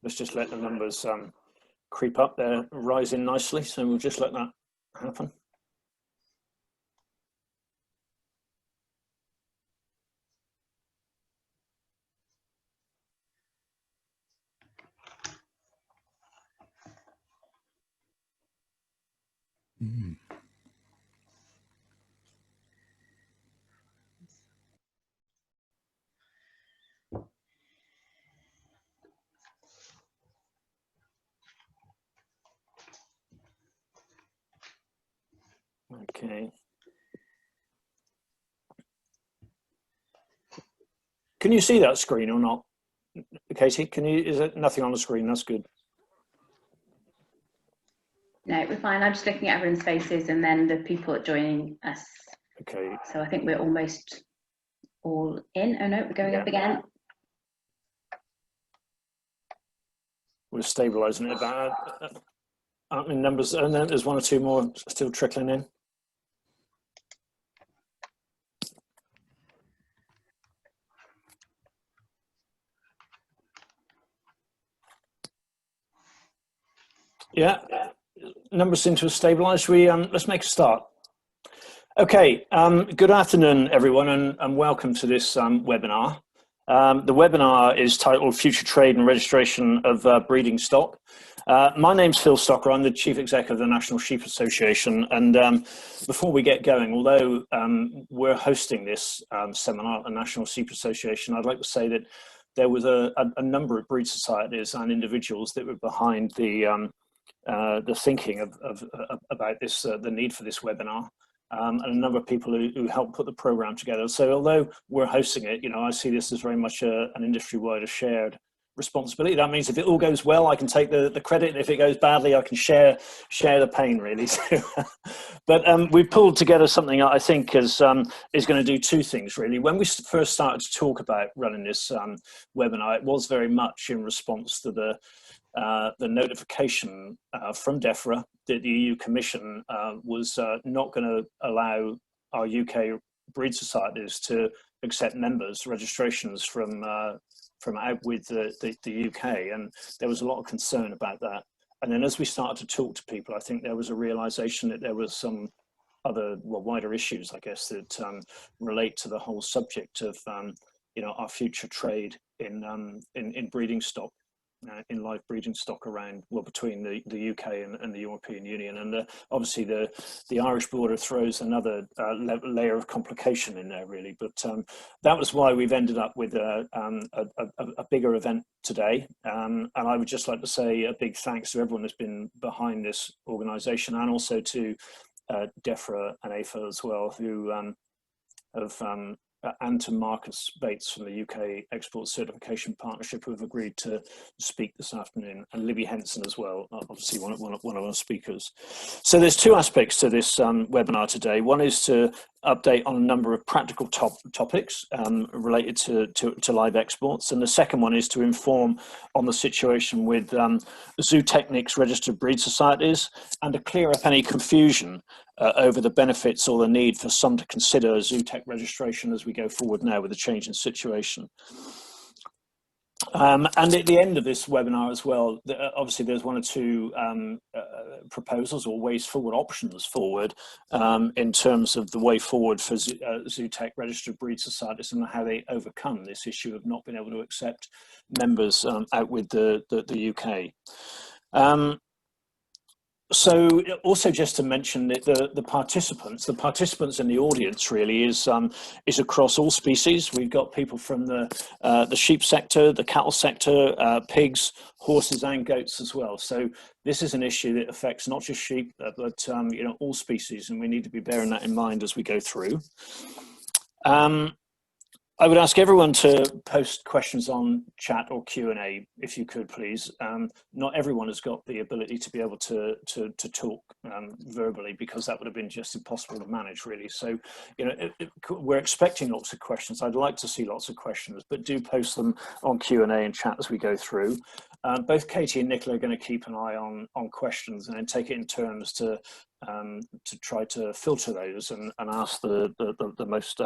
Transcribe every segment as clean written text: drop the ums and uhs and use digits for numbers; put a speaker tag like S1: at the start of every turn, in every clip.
S1: let's just let the numbers creep up. They're rising nicely, so we'll just let that happen.
S2: Mm.
S1: Okay. Can you see that screen or not, Katie? Can you? Is it nothing on the screen? That's good.
S3: No, we're fine. I'm just looking at everyone's faces and then the people joining us.
S1: Okay.
S3: So I think we're almost all in. Oh no, we're going up again.
S1: We're stabilising it about in numbers, and then there's one or two more still trickling in. Yeah, numbers seem to have stabilised. Let's make a start. Okay, good afternoon, everyone, and welcome to this webinar. The webinar is titled Future Trade and Registration of Breeding Stock. My name's Phil Stocker. I'm the Chief Executive of the National Sheep Association. And before we get going, although we're hosting this seminar at the National Sheep Association, I'd like to say that there was a number of breed societies and individuals that were behind the thinking about this, the need for this webinar. And a number of people who helped put the program together. So although we're hosting it, I see this as very much an industry-wide shared responsibility. That means if it all goes well, I can take the credit, and if it goes badly, I can share the pain, really. But we pulled together something I think is going to do two things, really. When we first started to talk about running this webinar, it was very much in response to the notification from DEFRA that the EU Commission was not going to allow our UK breed societies to accept members' registrations from out with the UK, and there was a lot of concern about that. And then as we started to talk to people, I think there was a realization that there was some other wider issues, I guess, that relate to the whole subject of our future trade in breeding stock. In live breeding stock around, between the UK and the European Union. And obviously the Irish border throws another layer of complication in there, really. But that was why we've ended up with a bigger event today. And I would just like to say a big thanks to everyone that's been behind this organisation, and also to DEFRA and AFA as well, who have and to Marcus Bates from the UK Export Certification Partnership, who have agreed to speak this afternoon, and Libby Henson as well, obviously one of our speakers. So there's two aspects to this webinar today. One is to update on a number of practical topics related to live exports, and the second one is to inform on the situation with Zootechnic's registered breed societies, and to clear up any confusion over the benefits or the need for some to consider Zootech registration as we go forward now with the change in situation. And at the end of this webinar as well, obviously there's one or two proposals or ways forward, options forward, in terms of the way forward for Zootech registered breed societies and how they overcome this issue of not being able to accept members out with the UK. So also just to mention that the participants in the audience really is across all species. We've got people from the sheep sector, the cattle sector, pigs, horses and goats as well. So this is an issue that affects not just sheep, but all species, and we need to be bearing that in mind as we go through. I would ask everyone to post questions on chat or Q&A, if you could, please. Not everyone has got the ability to be able to talk verbally, because that would have been just impossible to manage, really. So, we're expecting lots of questions. I'd like to see lots of questions, but do post them on Q&A and chat as we go through. Both Katie and Nicola are going to keep an eye on questions and then take it in turns to try to filter those and ask the most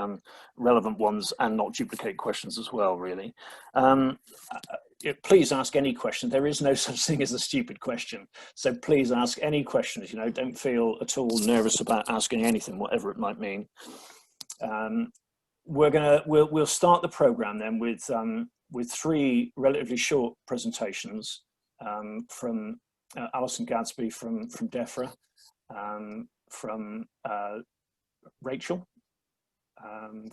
S1: relevant ones, and not duplicate questions as well, really. please ask any question. There is no such thing as a stupid question. So please ask any questions. You know, don't feel at all nervous about asking anything, whatever it might mean. We'll start the program then with three relatively short presentations from Alison Gadsby from DEFRA, from Rachel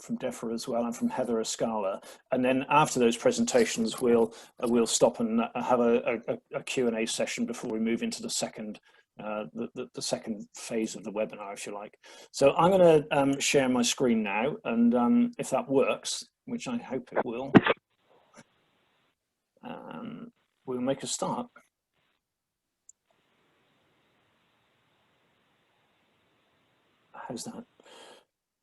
S1: from DEFRA as well, and from Heather Escala. And then after those presentations, we'll stop and have a Q&A session before we move into the second second phase of the webinar, if you like. So I'm going to share my screen now, and if that works, which I hope it will, we'll make a start. How's that?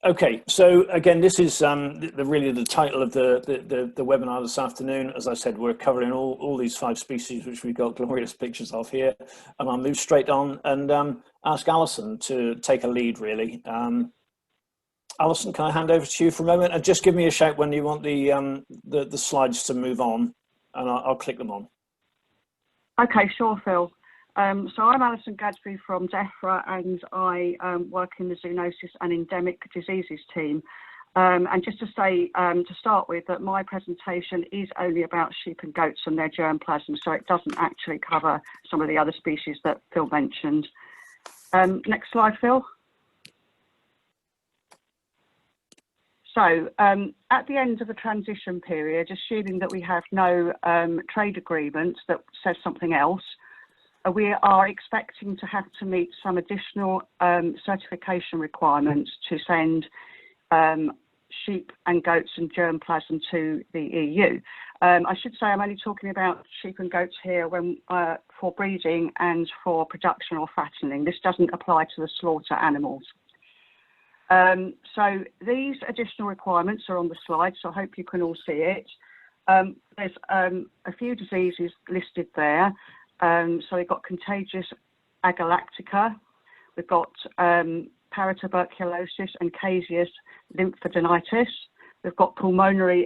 S1: Okay, so again, this is really the title of the webinar this afternoon. As I said, we're covering all these 5 species, which we've got glorious pictures of here. And I'll move straight on and ask Alison to take a lead, really. Alison, can I hand over to you for a moment? And just give me a shout when you want the slides to move on, and I'll click them on.
S2: Okay, sure, Phil. So I'm Alison Gadsby from DEFRA, and I work in the zoonosis and endemic diseases team. And just to say, to start with, that my presentation is only about sheep and goats and their germplasm, so it doesn't actually cover some of the other species that Phil mentioned. Next slide, Phil. So at the end of the transition period, assuming that we have no trade agreement that says something else, we are expecting to have to meet some additional certification requirements to send sheep and goats and germplasm to the EU. I should say I'm only talking about sheep and goats here when for breeding and for production or fattening. This doesn't apply to the slaughter animals. So these additional requirements are on the slide, so I hope you can all see it. There's a few diseases listed there. So we've got contagious agalactica, we've got paratuberculosis and caseous lymphadenitis, we've got pulmonary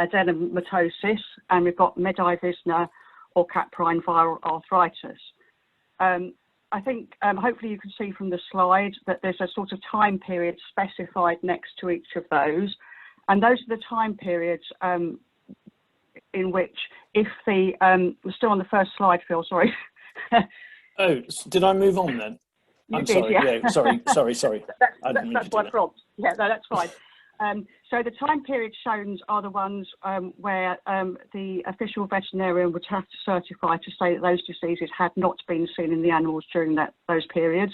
S2: adenomatosis, and we've got medivisna or caprine viral arthritis. I think hopefully you can see from the slide that there's a sort of time period specified next to each of those, and those are the time periods in which, if the we're still on the first slide, Phil, sorry.
S1: Oh, did I move on then? I'm sorry. Yeah, sorry.
S2: That's my prompt. Yeah, no, that's fine. So the time period shown are the ones where the official veterinarian would have to certify to say that those diseases had not been seen in the animals during those periods.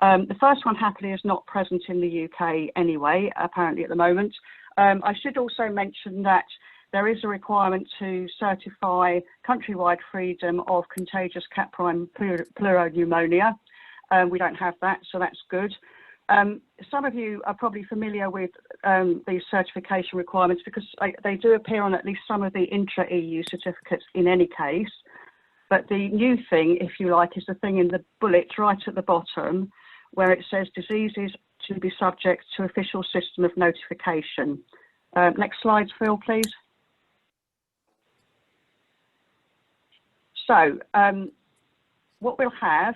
S2: The first one, happily, is not present in the UK anyway, apparently at the moment. I should also mention that there is a requirement to certify countrywide freedom of contagious caprine pleuropneumonia. We don't have that, so that's good. Some of you are probably familiar with these certification requirements because they do appear on at least some of the intra-EU certificates in any case. But the new thing, if you like, is the thing in the bullet right at the bottom where it says diseases to be subject to official system of notification. Next slide, Phil, please. So what we'll have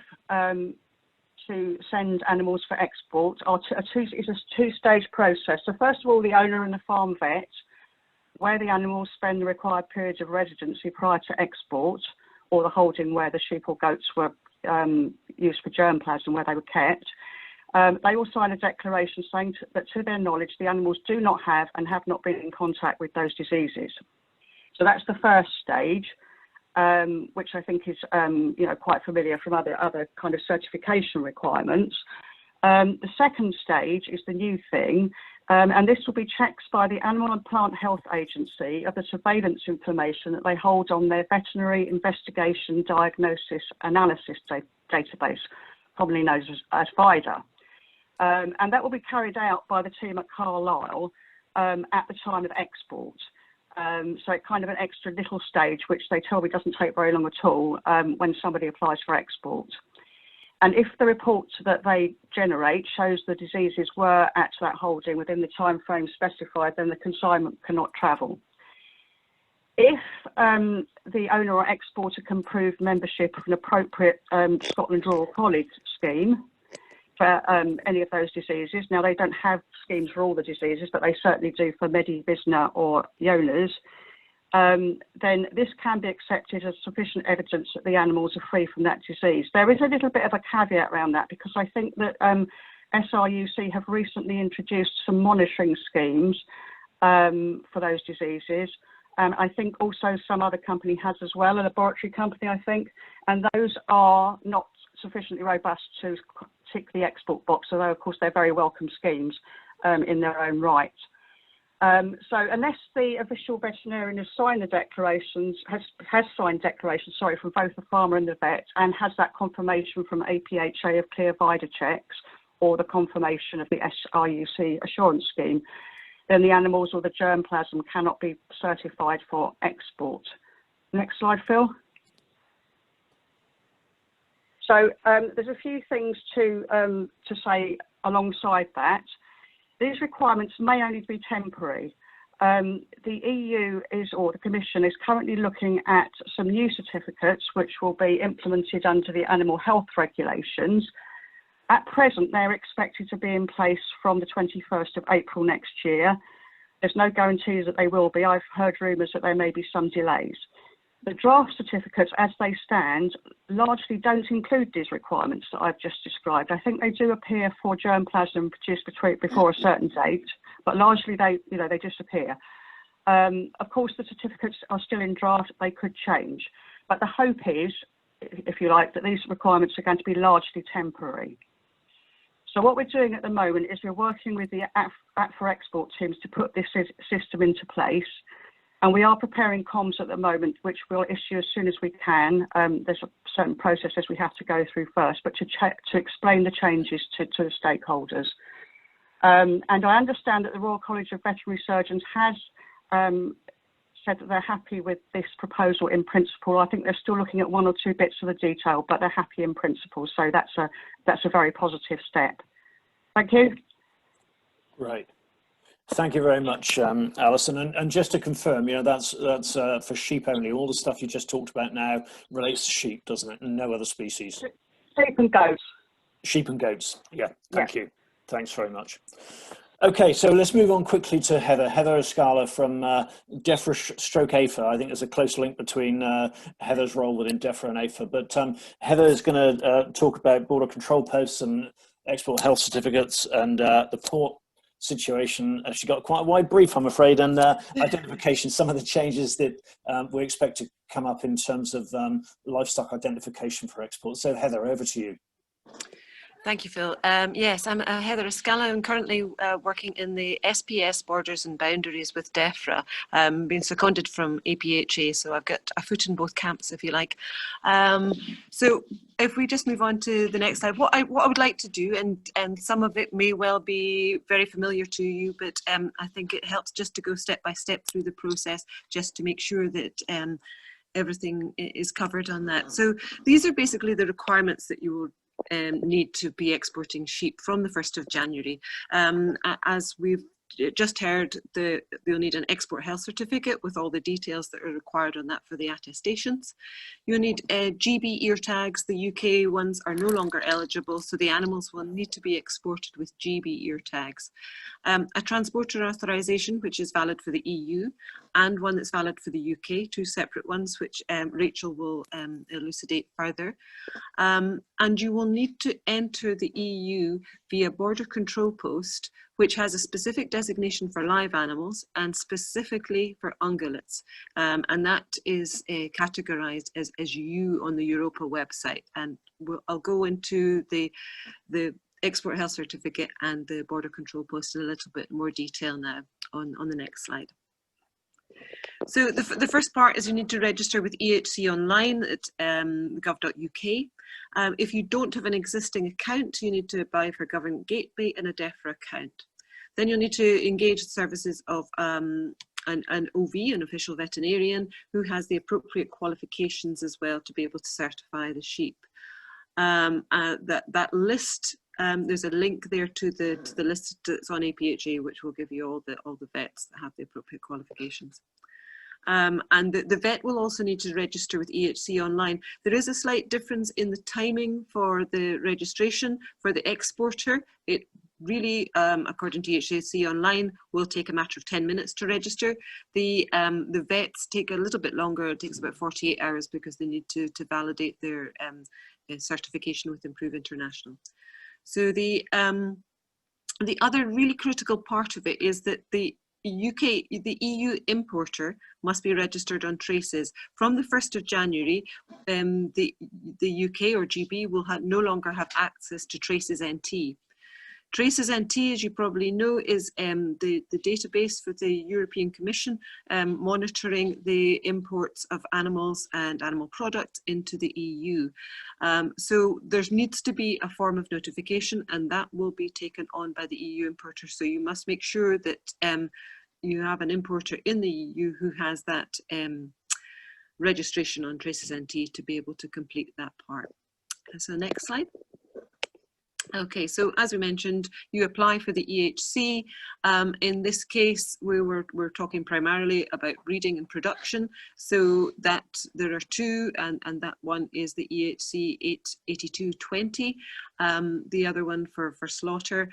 S2: to send animals for export is a two-stage process. So first of all, the owner and the farm vet, where the animals spend the required periods of residency prior to export, or the holding where the sheep or goats were used for germplasm, where they were kept. They will sign a declaration saying that to their knowledge, the animals do not have and have not been in contact with those diseases. So that's the first stage. Which I think is quite familiar from other kind of certification requirements. The second stage is the new thing, and this will be checks by the Animal and Plant Health Agency of the surveillance information that they hold on their Veterinary Investigation Diagnosis Analysis database, commonly known as VIDA. And that will be carried out by the team at Carlisle at the time of export. So it's kind of an extra little stage, which they tell me doesn't take very long at all when somebody applies for export. And if the report that they generate shows the diseases were at that holding within the time frame specified, then the consignment cannot travel. If the owner or exporter can prove membership of an appropriate Scotland Royal College scheme for any of those diseases, now they don't have schemes for all the diseases, but they certainly do for Medi-Visna or Jonas, then this can be accepted as sufficient evidence that the animals are free from that disease. There is a little bit of a caveat around that, because I think that SRUC have recently introduced some monitoring schemes for those diseases. I think also some other company has as well, a laboratory company, I think, and those are not sufficiently robust to tick the export box, although of course they're very welcome schemes in their own right. So unless the official veterinarian has signed the declarations, has signed declarations, sorry, from both the farmer and the vet, and has that confirmation from APHA of clear VIDA checks, or the confirmation of the SRUC assurance scheme, then the animals or the germplasm cannot be certified for export. Next slide, Phil. So there's a few things to say alongside that. These requirements may only be temporary. The EU or the Commission is currently looking at some new certificates which will be implemented under the animal health regulations. At present, they're expected to be in place from the 21st of April next year. There's no guarantees that they will be. I've heard rumours that there may be some delays. The draft certificates, as they stand, largely don't include these requirements that I've just described. I think they do appear for germplasm produced before a certain date, but largely they disappear. Of course, the certificates are still in draft. They could change, but the hope is, if you like, that these requirements are going to be largely temporary. So what we're doing at the moment is we're working with the Act for Export teams to put this system into place. And we are preparing comms at the moment, which we'll issue as soon as we can. There's a certain processes we have to go through first, but to explain the changes to the stakeholders. And I understand that the Royal College of Veterinary Surgeons has said that they're happy with this proposal in principle. I think they're still looking at one or two bits of the detail, but they're happy in principle. So that's a very positive step. Thank you.
S1: Right. Thank you very much, Alison. And just to confirm, that's for sheep only. All the stuff you just talked about now relates to sheep, doesn't it? And no other species.
S2: Sheep and goats.
S1: Sheep and goats. Yeah. Thank you. Thanks very much. Okay, so let's move on quickly to Heather. Heather Escala from DEFRA/AFA. I think there's a close link between Heather's role within DEFRA and AFA. But Heather is going to talk about border control posts and export health certificates and the port situation. She got quite a wide brief, I'm afraid, and identification, some of the changes that we expect to come up in terms of livestock identification for export. So Heather, over to you.
S4: Thank you, Phil. Yes, I'm Heather Escala. I'm currently working in the SPS Borders and Boundaries with DEFRA, being seconded from APHA, so I've got a foot in both camps, if you like. So if we just move on to the next slide, what I would like to do, and some of it may well be very familiar to you, but I think it helps just to go step by step through the process, just to make sure that everything is covered on that. So these are basically the requirements that you will need to be exporting sheep from the 1st of January. As we've just heard, you'll need an export health certificate with all the details that are required on that for the attestations. You'll need GB ear tags. The UK ones are no longer eligible, so the animals will need to be exported with GB ear tags. A transporter authorisation, which is valid for the EU, and one that's valid for the UK, two separate ones, which Rachel will elucidate further. And you will need to enter the EU via border control post, which has a specific designation for live animals and specifically for ungulates. And that is categorised as U on the Europa website. And I'll go into the export health certificate and the border control post in a little bit more detail now on the next slide. So the first part is you need to register with EHC online at gov.uk. If you don't have an existing account, you need to apply for Government Gateway and a DEFRA account. Then you'll need to engage the services of an OV, an official veterinarian, who has the appropriate qualifications as well to be able to certify the sheep. That list, there's a link there to the list that's on APHA, which will give you all the vets that have the appropriate qualifications. And the vet will also need to register with EHC online. There is a slight difference in the timing for the registration. For the exporter, it really, according to EHC online, will take a matter of 10 minutes to register. The vets take a little bit longer. It takes about 48 hours because they need to validate their certification with Improve International. So the other really critical part of it is that the EU importer must be registered on traces. From the 1st of January, the UK or GB will no longer have access to Traces NT. Traces NT, as you probably know, is the database for the European Commission monitoring the imports of animals and animal products into the EU. So there needs to be a form of notification, and that will be taken on by the EU importer. So you must make sure that you have an importer in the EU who has that registration on Traces NT to be able to complete that part. So next slide. Okay, so as we mentioned, you apply for the EHC. In this case, we're talking primarily about breeding and production. So that there are two, and that one is the EHC 88220. The other one for slaughter.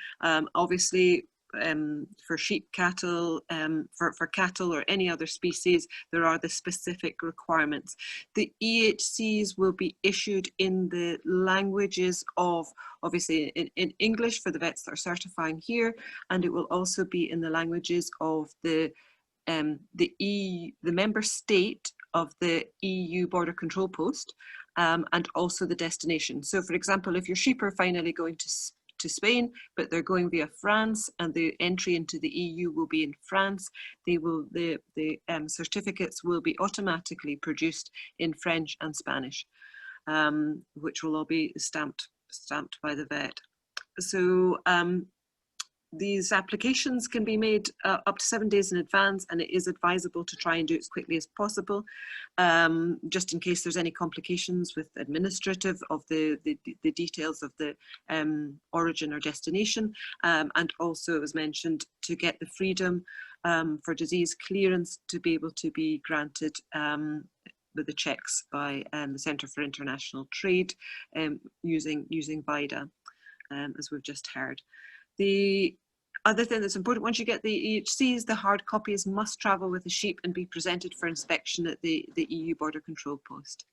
S4: Obviously, for sheep, cattle, for cattle or any other species, there are the specific requirements. The EHCs will be issued in the languages of, obviously in English for the vets that are certifying here, and it will also be in the languages of the member state of the EU border control post, and also the destination. So for example, if your sheep are finally going to Spain, but they're going via France, and the entry into the EU will be in France, the certificates will be automatically produced in French and Spanish, which will all be stamped by the vet. So these applications can be made up to 7 days in advance, and it is advisable to try and do it as quickly as possible, just in case there's any complications with administrative of the details of the origin or destination, and also, as mentioned, to get the freedom for disease clearance to be able to be granted with the checks by the Centre for International Trade using VIDA, as we've just heard. The other thing that's important, once you get the EHCs, the hard copies must travel with the sheep and be presented for inspection at the EU border control post.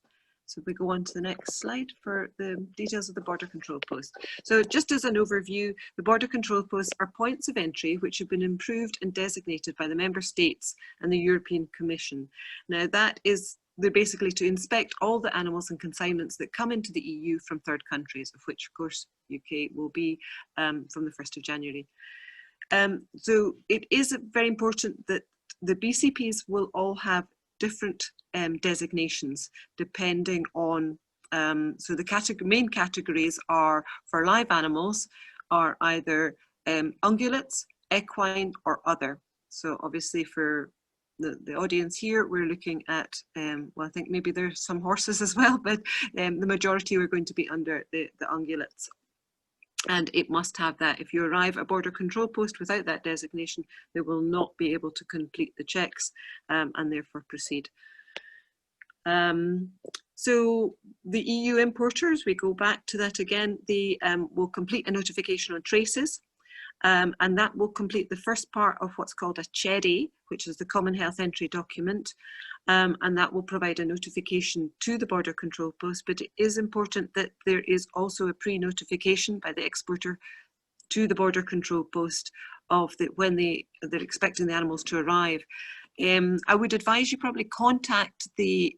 S4: So we go on to the next slide for the details of the border control post. So just as an overview, the border control posts are points of entry which have been improved and designated by the member states and the European Commission. Now they're basically to inspect all the animals and consignments that come into the EU from third countries, of which of course UK will be from the 1st of January. So it is very important that the BCPs will all have different designations depending on, so the main categories are for live animals are either ungulates, equine or other. So obviously for the audience here, we're looking at, well, I think maybe there's some horses as well, but the majority are going to be under the ungulates. And it must have that. If you arrive at a border control post without that designation, they will not be able to complete the checks and therefore proceed. So the EU importers, we go back to that again, they will complete a notification on traces. And that will complete the first part of what's called a CHEDI, which is the Common Health Entry Document, and that will provide a notification to the border control post. But it is important that there is also a pre-notification by the exporter to the border control post of when they're expecting the animals to arrive. I would advise you probably contact the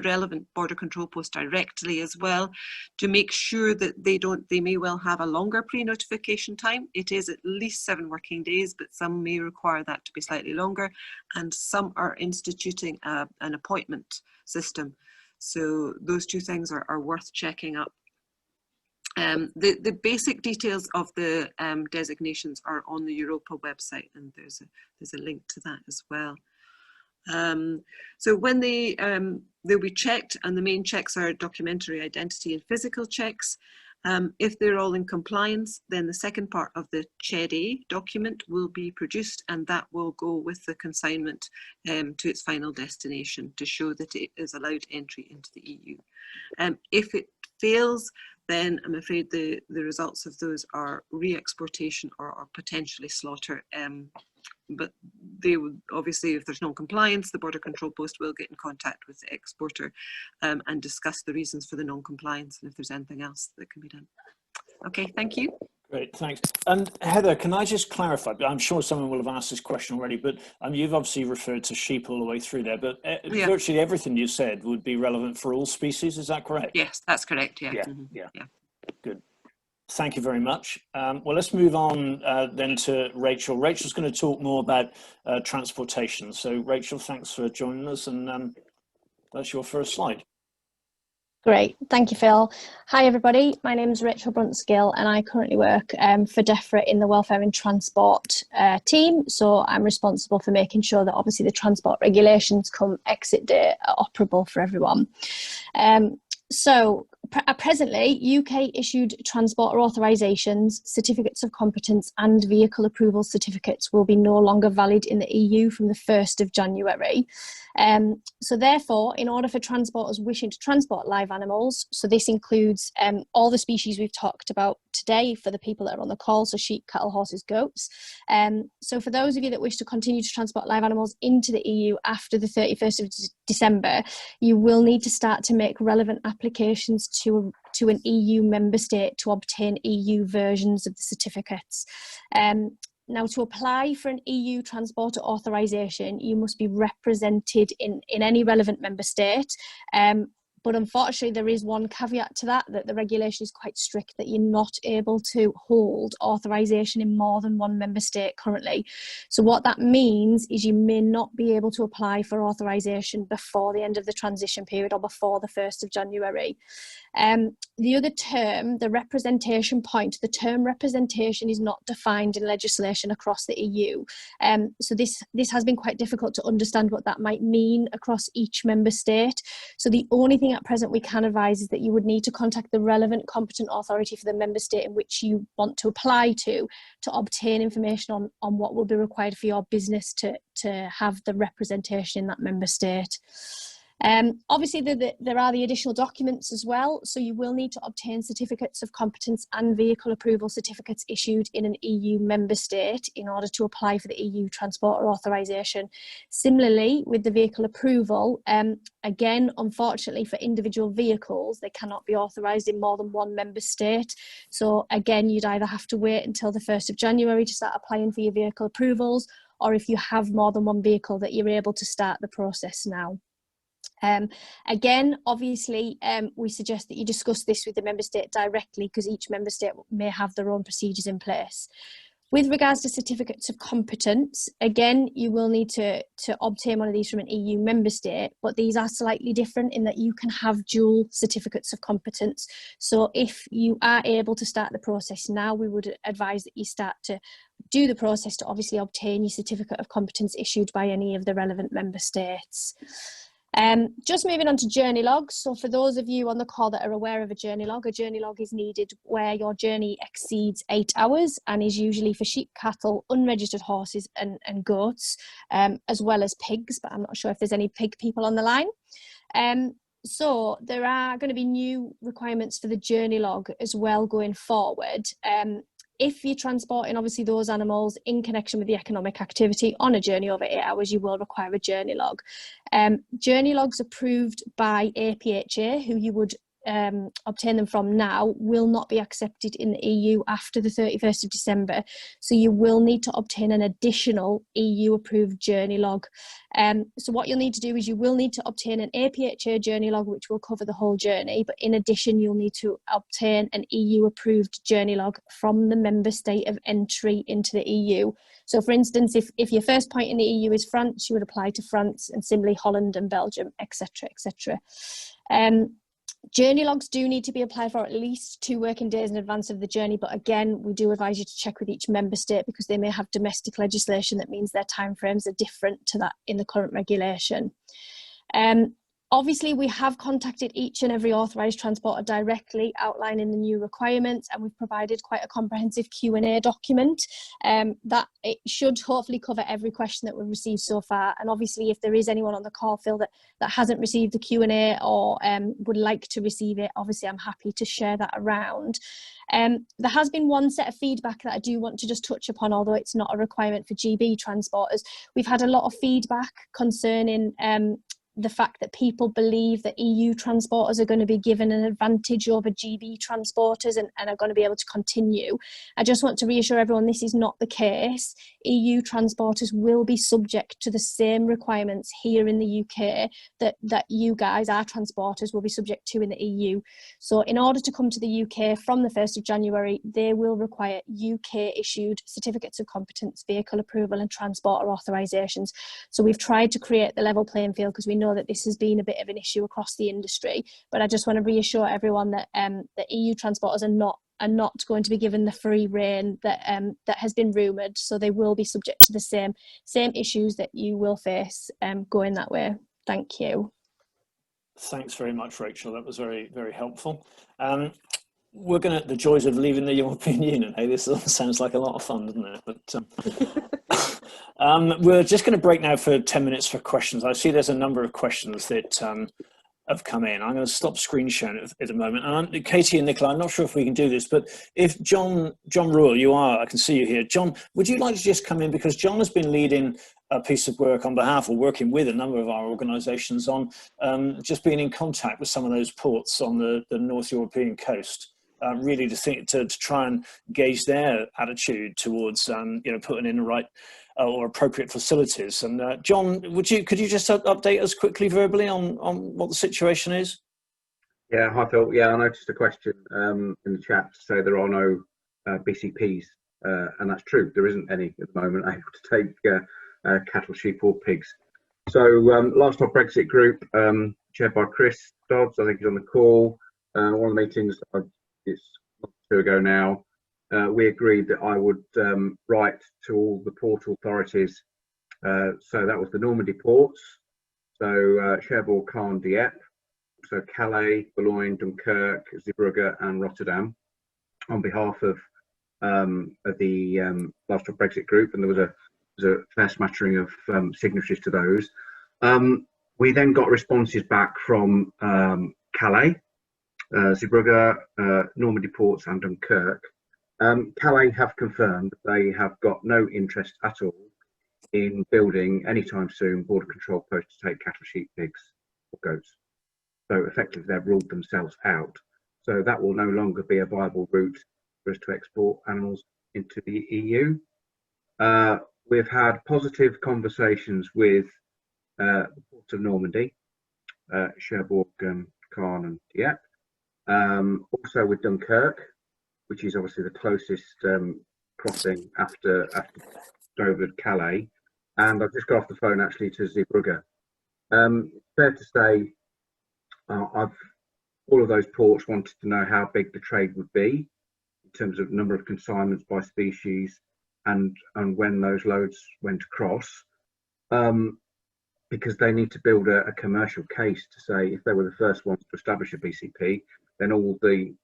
S4: relevant border control post directly as well to make sure that they may well have a longer pre-notification time. It is at least 7 working days, but some may require that to be slightly longer, and some are instituting an appointment system. So those two things are worth checking up. The basic details of the designations are on the Europa website, and there's a link to that as well. So when they'll be checked, and the main checks are documentary identity and physical checks. If they're all in compliance, then the second part of the CHED document will be produced, and that will go with the consignment to its final destination to show that it is allowed entry into the EU. If it fails, then I'm afraid the results of those are re-exportation or potentially slaughter. But they would obviously, if there's non-compliance, the Border Control Post will get in contact with the exporter and discuss the reasons for the non-compliance and if there's anything else that can be done. Okay, thank you.
S1: Great, thanks. And Heather, can I just clarify? I'm sure someone will have asked this question already, but you've obviously referred to sheep all the way through there, but virtually everything you said would be relevant for all species, is that correct?
S4: Yes, that's correct, yeah.
S1: Yeah. Good. Thank you very much. Well, let's move on then to Rachel. Rachel's going to talk more about transportation. So Rachel, thanks for joining us, and that's your first slide.
S5: Great, thank you, Phil. Hi everybody, my name is Rachel Brunskill and I currently work for DEFRA in the Welfare and Transport team. So I'm responsible for making sure that obviously the transport regulations come exit date are operable for everyone. Presently, UK issued transporter authorisations, certificates of competence and vehicle approval certificates will be no longer valid in the EU from the 1st of January. So therefore, in order for transporters wishing to transport live animals, so this includes all the species we've talked about today for the people that are on the call, so sheep, cattle, horses, goats. So for those of you that wish to continue to transport live animals into the EU after the 31st of December, you will need to start to make relevant applications to an EU member state to obtain EU versions of the certificates. Now, to apply for an EU transporter authorisation, you must be represented in any relevant member state. But unfortunately, there is one caveat to that the regulation is quite strict, that you're not able to hold authorisation in more than one member state currently. So what that means is you may not be able to apply for authorisation before the end of the transition period or before the 1st of January. The other term, the representation point, the term representation is not defined in legislation across the EU. So this has been quite difficult to understand what that might mean across each member state. So the only thing at present we can advise is that you would need to contact the relevant competent authority for the member state in which you want to apply to obtain information on what will be required for your business to have the representation in that member state. Obviously, there are the additional documents as well, so you will need to obtain certificates of competence and vehicle approval certificates issued in an EU member state in order to apply for the EU transporter authorisation. Similarly, with the vehicle approval, again, unfortunately for individual vehicles, they cannot be authorised in more than one member state. So again, you'd either have to wait until the 1st of January to start applying for your vehicle approvals, or if you have more than one vehicle, that you're able to start the process now. Again, obviously, we suggest that you discuss this with the member state directly because each member state may have their own procedures in place. With regards to certificates of competence, again, you will need to obtain one of these from an EU member state, but these are slightly different in that you can have dual certificates of competence. So if you are able to start the process now, we would advise that you start to do the process to obviously obtain your certificate of competence issued by any of the relevant member states. Just moving on to journey logs. So for those of you on the call that are aware of a journey log is needed where your journey exceeds 8 hours and is usually for sheep, cattle, unregistered horses and goats, as well as pigs, but I'm not sure if there's any pig people on the line. So there are going to be new requirements for the journey log as well going forward. If you're transporting obviously those animals in connection with the economic activity on a journey over 8 hours, you will require a journey log. Journey logs approved by APHA, who you would obtain them from now, will not be accepted in the EU after the 31st of December. So you will need to obtain an additional EU approved journey log. So what you'll need to do is you will need to obtain an APHA journey log, which will cover the whole journey. But in addition, you'll need to obtain an EU approved journey log from the member state of entry into the EU. So for instance, if your first point in the EU is France, you would apply to France, and similarly Holland and Belgium, etc., etc. Journey logs do need to be applied for at least 2 working days in advance of the journey, but again, we do advise you to check with each member state because they may have domestic legislation that means their timeframes are different to that in the current regulation. Obviously, we have contacted each and every authorised transporter directly, outlining the new requirements, and we've provided quite a comprehensive Q&A document that it should hopefully cover every question that we've received so far. And obviously, if there is anyone on the call, Phil, that hasn't received the Q&A or would like to receive it, obviously I'm happy to share that around. There has been one set of feedback that I do want to just touch upon, although it's not a requirement for GB transporters. We've had a lot of feedback concerning the fact that people believe that EU transporters are going to be given an advantage over GB transporters and are going to be able to continue. I just want to reassure everyone this is not the case. EU transporters will be subject to the same requirements here in the UK that you guys, our transporters, will be subject to in the EU. So in order to come to the UK from the 1st of January, they will require UK issued certificates of competence, vehicle approval and transporter authorisations. So we've tried to create the level playing field because we know that this has been a bit of an issue across the industry, but I just want to reassure everyone that the EU transporters are not going to be given the free rein that has been rumoured. So they will be subject to the same issues that you will face going that way. Thank you.
S1: Thanks very much, Rachel. That was very, very helpful. We're going to the joys of leaving the European Union. Hey, this sounds like a lot of fun, doesn't it? But we're just going to break now for 10 minutes for questions. I see there's a number of questions that have come in. I'm going to stop screen sharing at the moment. And Katie and Nicola, I'm not sure if we can do this, but if John Rule, I can see you here. John, would you like to just come in, because John has been leading a piece of work on behalf, or working with a number of our organisations on just being in contact with some of those ports on the North European coast. Really to try and gauge their attitude towards putting in the right or appropriate facilities. And John, could you just update us quickly verbally on what the situation is?
S6: Yeah, hi Phil. Yeah, I noticed a question in the chat to say there are no BCPs, and that's true. There isn't any at the moment able to take cattle, sheep or pigs. So Livestock Brexit Group, chaired by Chris Dodds, I think he's on the call. One of the meetings, it's not 2 ago now, we agreed that I would write to all the port authorities. So that was the Normandy ports, so Cherbourg, Caen, Dieppe, so Calais, Boulogne, Dunkirk, Zeebrugge and Rotterdam, on behalf of the Livestock Brexit Group, and there was a fair smattering of signatories to those. We then got responses back from Calais, Zeebrugge, Normandy ports and Dunkirk. Calais have confirmed that they have got no interest at all in building anytime soon border control posts to take cattle, sheep, pigs or goats. So effectively they've ruled themselves out. So that will no longer be a viable route for us to export animals into the EU. We've had positive conversations with the ports of Normandy, Cherbourg, Caen and Dieppe. Also with Dunkirk, which is obviously the closest crossing after Dover, Calais. And I've just got off the phone actually to Zeebrugge. Fair to say, all of those ports wanted to know how big the trade would be in terms of number of consignments by species and when those loads went across, because they need to build a commercial case to say if they were the first ones to establish a BCP, then all the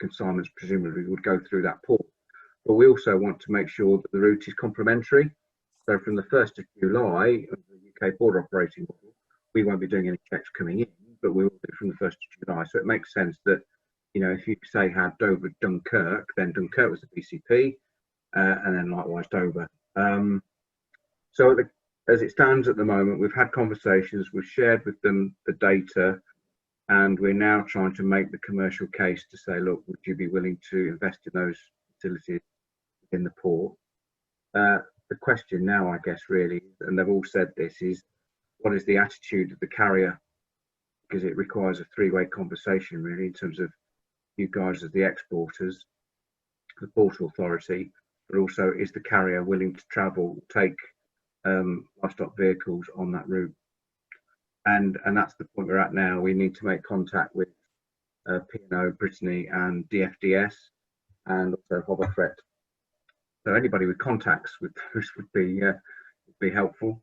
S6: consignments presumably would go through that port. But we also want to make sure that the route is complementary. So from the 1st of July of the UK border operating model, we won't be doing any checks coming in, but we will do it from the 1st of July. So it makes sense that, if you say had Dover, Dunkirk, then Dunkirk was the BCP, and then likewise Dover. So as it stands at the moment, we've had conversations, we've shared with them the data, and we're now trying to make the commercial case to say, look, would you be willing to invest in those facilities in the port? The question now, I guess, really, and they've all said this, is what is the attitude of the carrier? Because it requires a three-way conversation, really, in terms of you guys as the exporters, the port authority, but also is the carrier willing to travel, take livestock vehicles on that route? And that's the point we're at now. We need to make contact with P&O, Brittany and DFDS and also Hobofret. So anybody with contacts with those would be helpful.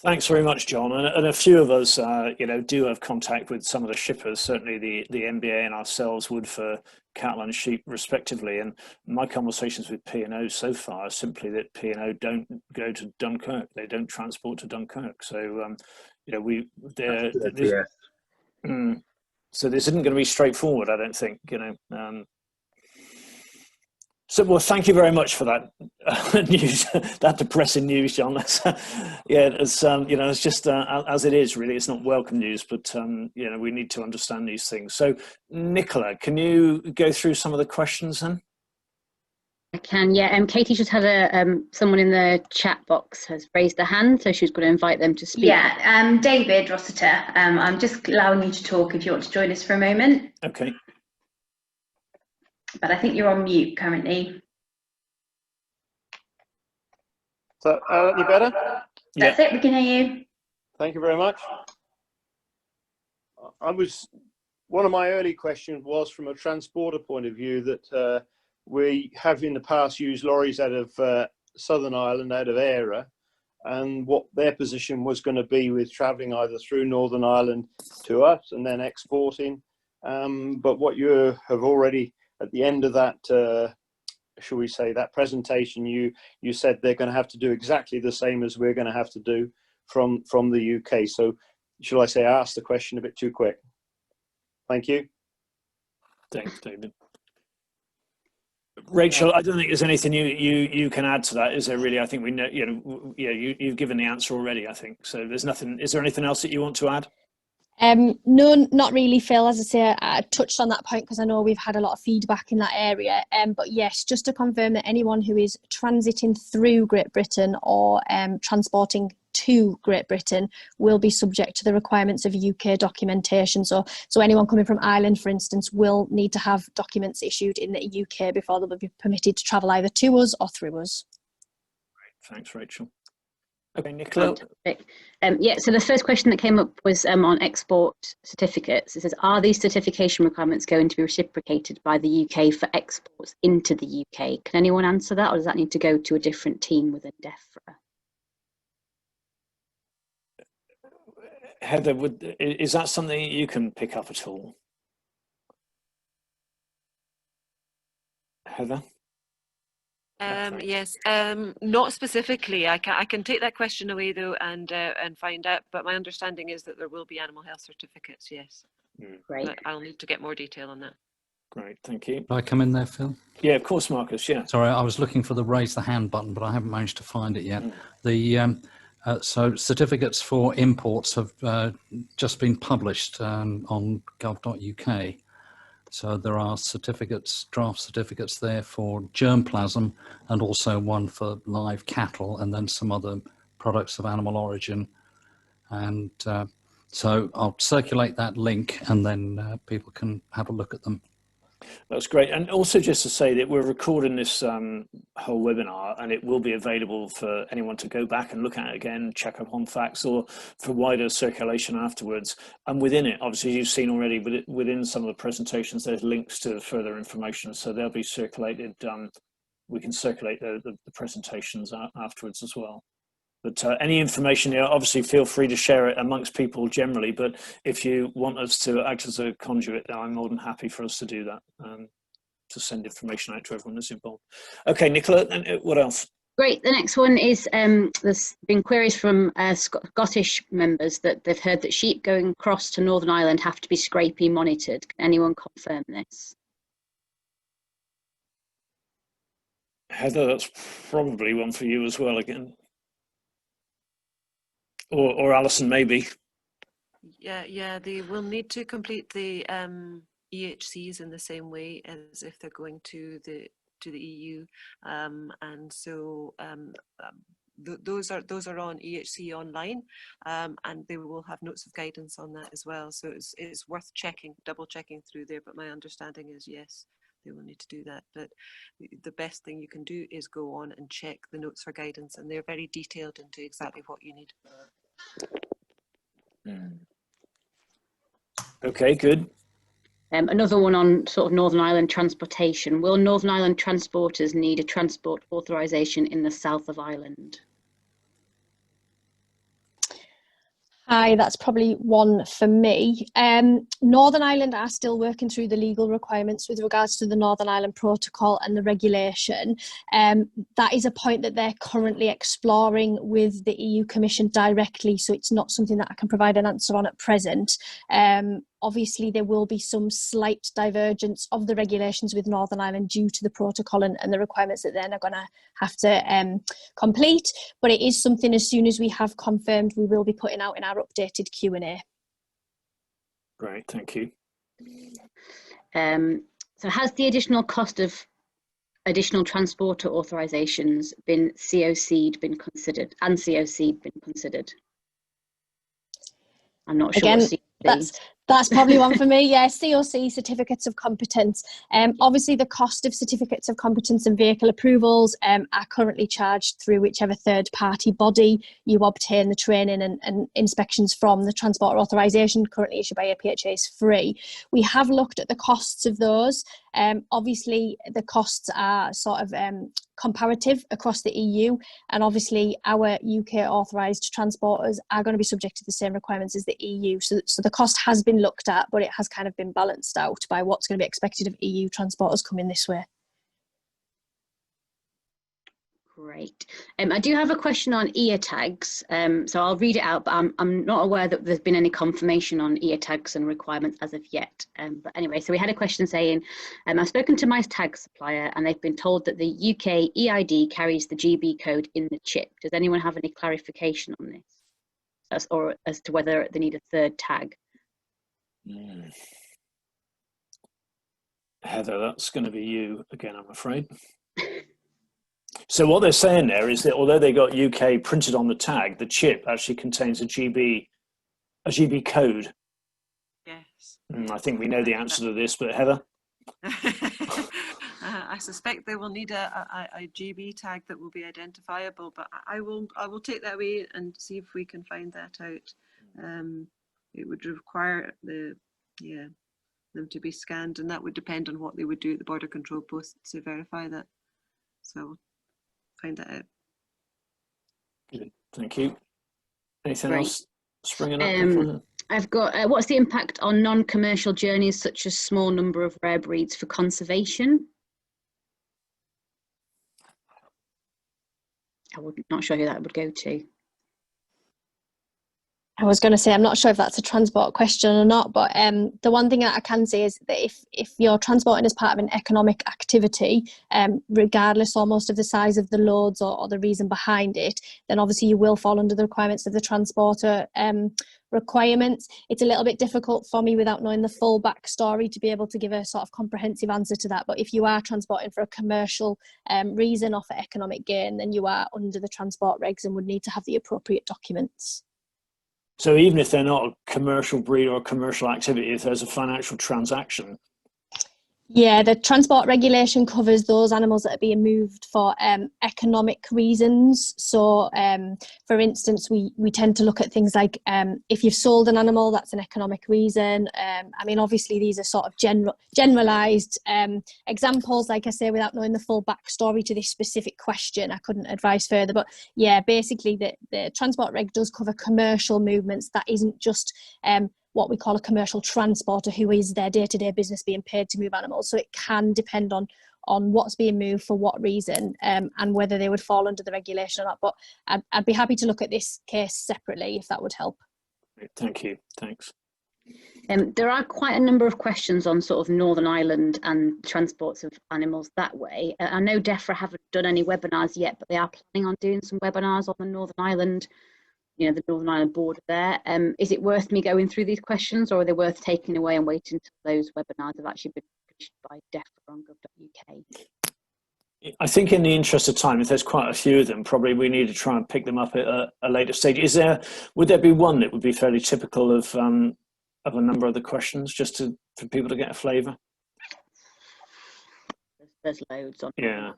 S1: Thanks very much, John. And a few of us, do have contact with some of the shippers. Certainly, the NBA and ourselves would for cattle and sheep, respectively. And my conversations with P&O so far are simply that P&O don't go to Dunkirk. They don't transport to Dunkirk. So, so this isn't going to be straightforward, I don't think. So, well, thank you very much for that news, that depressing news, John. It's just as it is, really. It's not welcome news, but we need to understand these things. So, Nicola, can you go through some of the questions then?
S3: I can, yeah. Katie just had someone in the chat box has raised their hand, so she's going to invite them to speak. Yeah, David Rossiter, I'm just allowing you to talk if you want to join us for a moment.
S1: Okay.
S3: But I think you're on mute currently.
S7: So, any better?
S3: That's it, we can hear you.
S7: Thank you very much. One of my early questions was from a transporter point of view that we have in the past used lorries out of Southern Ireland, out of Eire, and what their position was going to be with travelling either through Northern Ireland to us and then exporting. But what you have already, at the end of that, shall we say, that presentation, you said they're going to have to do exactly the same as we're going to have to do from the UK. So, shall I say, I asked the question a bit too quick. Thank you.
S1: Thanks, David. Rachel, I don't think there's anything you can add to that, is there really? I think we know, you've given the answer already, I think. So there's nothing, is there anything else that you want to add?
S5: No, not really, Phil. As I say, I touched on that point because I know we've had a lot of feedback in that area. But yes, just to confirm that anyone who is transiting through Great Britain or transporting to Great Britain will be subject to the requirements of UK documentation. So anyone coming from Ireland, for instance, will need to have documents issued in the UK before they'll be permitted to travel either to us or through us.
S1: Great. Thanks, Rachel. Okay, Nicola.
S3: So the first question that came up was on export certificates. It says, are these certification requirements going to be reciprocated by the UK for exports into the UK? Can anyone answer that, or does that need to go to a different team within DEFRA?
S1: Heather, is that something you can pick up at all? Heather?
S4: Yes, not specifically. I can take that question away though and find out. But my understanding is that there will be animal health certificates. Yes.
S3: Great.
S4: But I'll need to get more detail on that.
S1: Great, thank you.
S8: Can I come in there, Phil?
S1: Yeah, of course, Marcus. Yeah.
S8: Sorry, I was looking for the raise the hand button, but I haven't managed to find it yet. So certificates for imports have just been published on gov.uk. So there are certificates, draft certificates there for germplasm, and also one for live cattle, and then some other products of animal origin. And so I'll circulate that link, and then people can have a look at them.
S1: That's great. And also just to say that we're recording this whole webinar, and it will be available for anyone to go back and look at it again, check up on facts, or for wider circulation afterwards. And within it, obviously you've seen already, but within some of the presentations, there's links to further information. So they'll be circulated. We can circulate the presentations afterwards as well. But any information here, obviously feel free to share it amongst people generally, but if you want us to act as a conduit, I'm more than happy for us to do that, to send information out to everyone that's involved. Okay, Nicola, what else?
S3: Great. The next one is there's been queries from Scottish members that they've heard that sheep going across to Northern Ireland have to be scrapie monitored. Can anyone confirm this?
S1: Heather, that's probably one for you as well again. Or Alison, maybe.
S4: Yeah, they will need to complete the EHCs in the same way as if they're going to the EU, and so those are on EHC online, and they will have notes of guidance on that as well. So it's worth double checking through there. But my understanding is yes, they will need to do that. But the best thing you can do is go on and check the notes for guidance, and they're very detailed into exactly what you need.
S1: Okay, good.
S3: Another one on sort of Northern Ireland transportation. Will Northern Ireland transporters need a transport authorisation in the south of Ireland?
S5: Hi, that's probably one for me. Northern Ireland are still working through the legal requirements with regards to the Northern Ireland Protocol and the regulation. That is a point that they're currently exploring with the EU Commission directly, so it's not something that I can provide an answer on at present. Obviously, there will be some slight divergence of the regulations with Northern Ireland due to the protocol and the requirements that they're going to have to complete. But it is something, as soon as we have confirmed, we will be putting out in our updated Q&A.
S1: Great, thank you.
S3: So has the additional cost of additional transporter authorisations been COC'd, been considered, and COC'd been considered? I'm not sure.
S5: Again, that's probably one for me. Yeah, COC, certificates of competence. Obviously, the cost of certificates of competence and vehicle approvals are currently charged through whichever third-party body you obtain the training and inspections from. The transporter authorisation currently issued by APHA is free. We have looked at the costs of those. Obviously, the costs are sort of comparative across the EU, and obviously our UK authorised transporters are going to be subject to the same requirements as the EU. So the cost has been looked at, but it has kind of been balanced out by what's going to be expected of EU transporters coming this way.
S3: Great. I do have a question on ear tags, so I'll read it out, but I'm not aware that there's been any confirmation on ear tags and requirements as of yet. But anyway, so we had a question saying, I've spoken to my tag supplier and they've been told that the UK EID carries the GB code in the chip. Does anyone have any clarification on this, or as to whether they need a third tag?
S1: Heather, that's going to be you again, I'm afraid. So what they're saying there is that although they got UK printed on the tag, the chip actually contains a GB code.
S4: Yes.
S1: I think we know the answer to this, but Heather?
S4: I suspect they will need a GB tag that will be identifiable, but I will take that away and see if we can find that out. It would require them to be scanned, and that would depend on what they would do at the border control post to verify that. So find that out.
S1: Good, thank you. Anything
S3: Great.
S1: else springing up?
S3: I've got, what's the impact on non-commercial journeys such as small number of rare breeds for conservation? I'm not sure who that would go to.
S5: I was going to say, I'm not sure if that's a transport question or not, but the one thing that I can say is that if you're transporting as part of an economic activity, regardless almost of the size of the loads or the reason behind it, then obviously you will fall under the requirements of the transporter requirements. It's a little bit difficult for me without knowing the full backstory to be able to give a sort of comprehensive answer to that. But if you are transporting for a commercial reason or for economic gain, then you are under the transport regs and would need to have the appropriate documents.
S1: So even if they're not a commercial breed or a commercial activity, if there's a financial transaction?
S5: Yeah, the transport regulation covers those animals that are being moved for economic reasons. So, for instance, we tend to look at things like if you've sold an animal, that's an economic reason. I mean, obviously, these are sort of generalised examples. Like I say, without knowing the full backstory to this specific question, I couldn't advise further. But yeah, basically, the transport reg does cover commercial movements. That isn't just what we call a commercial transporter, who is their day-to-day business being paid to move animals. So it can depend on what's being moved for what reason, and whether they would fall under the regulation or not. But I'd be happy to look at this case separately if that would help.
S1: Thank you. Thanks.
S3: There are quite a number of questions on sort of Northern Ireland and transports of animals that way. I know DEFRA haven't done any webinars yet, but they are planning on doing some webinars on the Northern Ireland, the Northern Ireland border there. Is it worth me going through these questions, or are they worth taking away and waiting until those webinars have actually been published by DEFRA on gov.uk?
S1: I think in the interest of time, if there's quite a few of them, probably we need to try and pick them up at a later stage. Would there be one that would be fairly typical of a number of the questions, just for people to get a flavour?
S3: There's loads on.
S1: Yeah.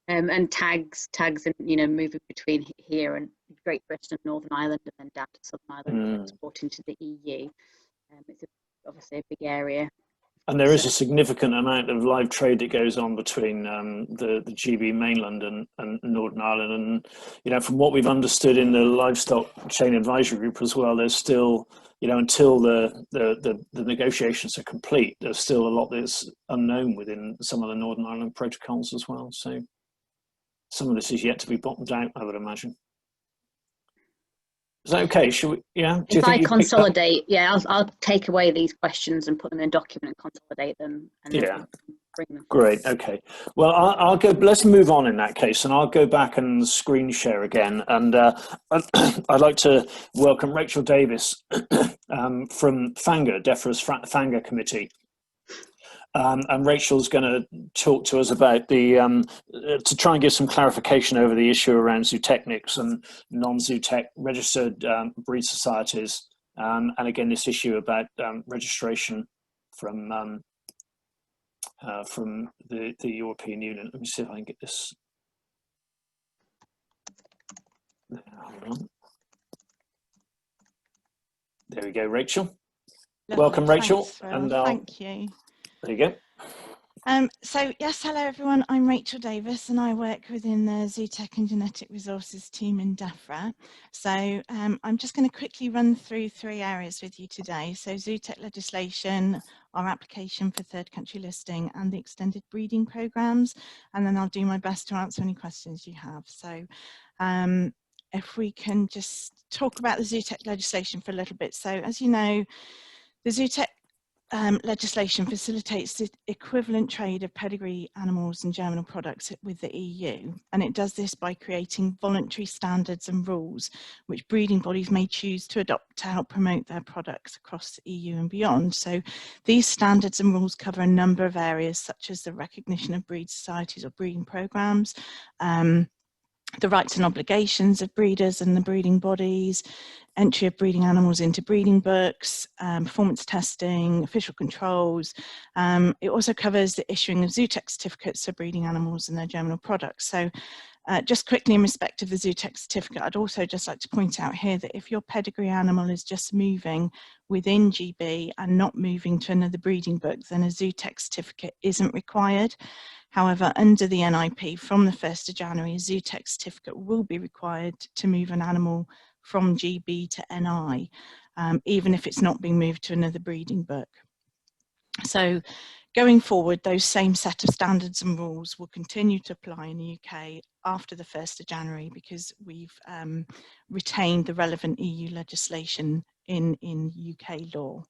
S3: And tags and moving between here and Great Britain and Northern Ireland and then down to Southern Ireland, exporting to the EU. It's obviously a big area.
S1: And there is a significant amount of live trade that goes on between the GB mainland and Northern Ireland. And, you know, from what we've understood in the livestock chain advisory group as well, there's still, you know, until the negotiations are complete, there's still a lot that's unknown within some of the Northern Ireland protocols as well. So some of this is yet to be bottomed out, I would imagine. Is that okay? Should we? Yeah.
S3: If I consolidate, yeah, I'll take away these questions and put them in a document and consolidate them. And
S1: yeah.
S3: Bring them.
S1: Great. Okay. Well, I'll go. Let's move on in that case, and I'll go back and screen share again. And I'd like to welcome Rachel Davis from FANGA, DEFRA's FANGA committee. And Rachel's going to talk to us about the to try and give some clarification over the issue around zootechnics and non-zootech registered breed societies, and again this issue about registration from the European Union. Let me see if I can get this. Hold on. There we go, Rachel.
S9: Lovely.
S1: Welcome, Rachel.
S9: Thanks, Phil.
S1: And
S9: thank you.
S1: There you go.
S9: So yes, hello everyone, I'm Rachel Davis and I work within the Zootech and Genetic Resources team in DEFRA. So I'm just going to quickly run through 3 areas with you today. So Zootech legislation, our application for third country listing and the extended breeding programmes, and then I'll do my best to answer any questions you have. So if we can just talk about the Zootech legislation for a little bit. So as you know, the Zootech legislation facilitates the equivalent trade of pedigree animals and germinal products with the EU, and it does this by creating voluntary standards and rules which breeding bodies may choose to adopt to help promote their products across the EU and beyond. So these standards and rules cover a number of areas such as the recognition of breed societies or breeding programmes, the rights and obligations of breeders and the breeding bodies, entry of breeding animals into breeding books, performance testing, official controls. It also covers the issuing of Zootech certificates for breeding animals and their germinal products. So just quickly in respect of the Zootech certificate, I'd also just like to point out here that if your pedigree animal is just moving within GB and not moving to another breeding book, then a Zootech certificate isn't required. However, under the NIP from the 1st of January, a Zootech certificate will be required to move an animal from GB to NI, even if it's not being moved to another breeding book. So going forward, those same set of standards and rules will continue to apply in the UK after the 1st of January because we've retained the relevant EU legislation in UK law.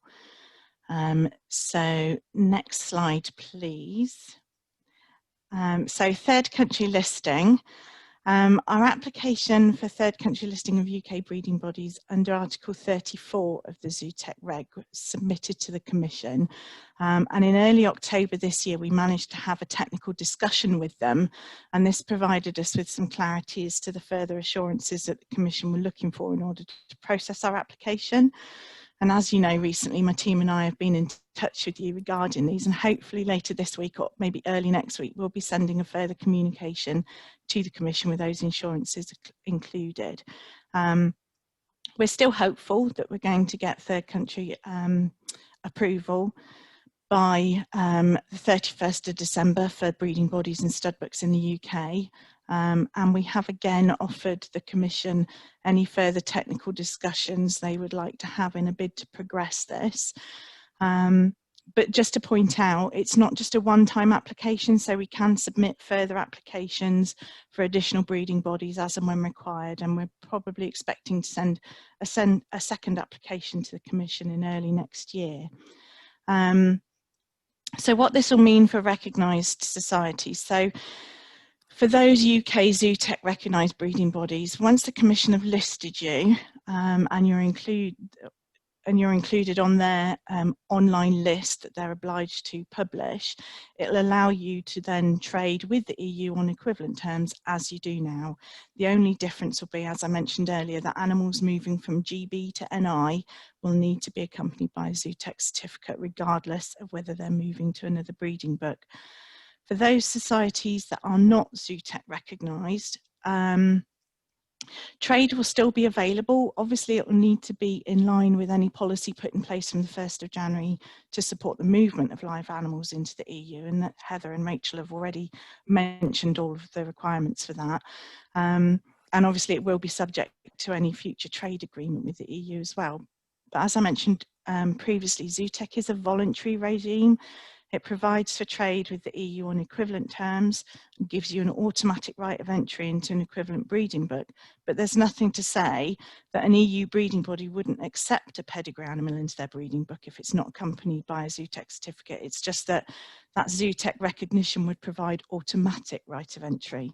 S9: So next slide, please. So third country listing. Our application for third country listing of UK breeding bodies under Article 34 of the Zootech Reg was submitted to the Commission, and in early October this year we managed to have a technical discussion with them, and this provided us with some clarity as to the further assurances that the Commission were looking for in order to process our application. And as you know, recently my team and I have been in touch with you regarding these, and hopefully later this week or maybe early next week we'll be sending a further communication to the Commission with those insurances included. We're still hopeful that we're going to get third country approval by the 31st of December for breeding bodies and stud books in the UK. And we have again offered the Commission any further technical discussions they would like to have in a bid to progress this. But just to point out, it's not just a one-time application, so we can submit further applications for additional breeding bodies as and when required, and we're probably expecting to send a second application to the Commission in early next year. So what this will mean for recognised societies. So for those UK Zootech recognised breeding bodies, once the Commission have listed you and you're included on their online list that they're obliged to publish, it'll allow you to then trade with the EU on equivalent terms as you do now. The only difference will be, as I mentioned earlier, that animals moving from GB to NI will need to be accompanied by a Zootech certificate regardless of whether they're moving to another breeding book. For those societies that are not Zootech recognised, Trade will still be available. Obviously, it will need to be in line with any policy put in place from the 1st of January to support the movement of live animals into the EU, and that Heather and Rachel have already mentioned all of the requirements for that. And obviously, it will be subject to any future trade agreement with the EU as well. But as I mentioned previously, Zootech is a voluntary regime. It provides for trade with the EU on equivalent terms and gives you an automatic right of entry into an equivalent breeding book. But there's nothing to say that an EU breeding body wouldn't accept a pedigree animal into their breeding book if it's not accompanied by a Zootech certificate. It's just that that Zootech recognition would provide automatic right of entry.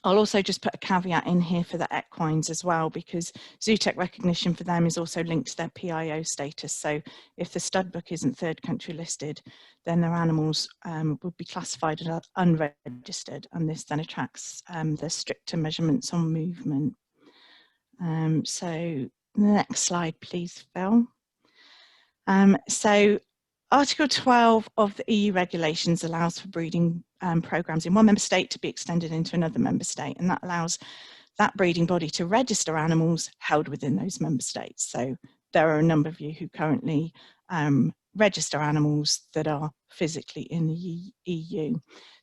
S9: I'll also just put a caveat in here for the equines as well, because Zootech recognition for them is also linked to their PIO status. So if the stud book isn't third country listed, then their animals would be classified as unregistered, and this then attracts the stricter measurements on movement. So the next slide, please, Phil. So Article 12 of the EU regulations allows for breeding programmes in one member state to be extended into another member state, and that allows that breeding body to register animals held within those member states. So there are a number of you who currently register animals that are physically in the EU.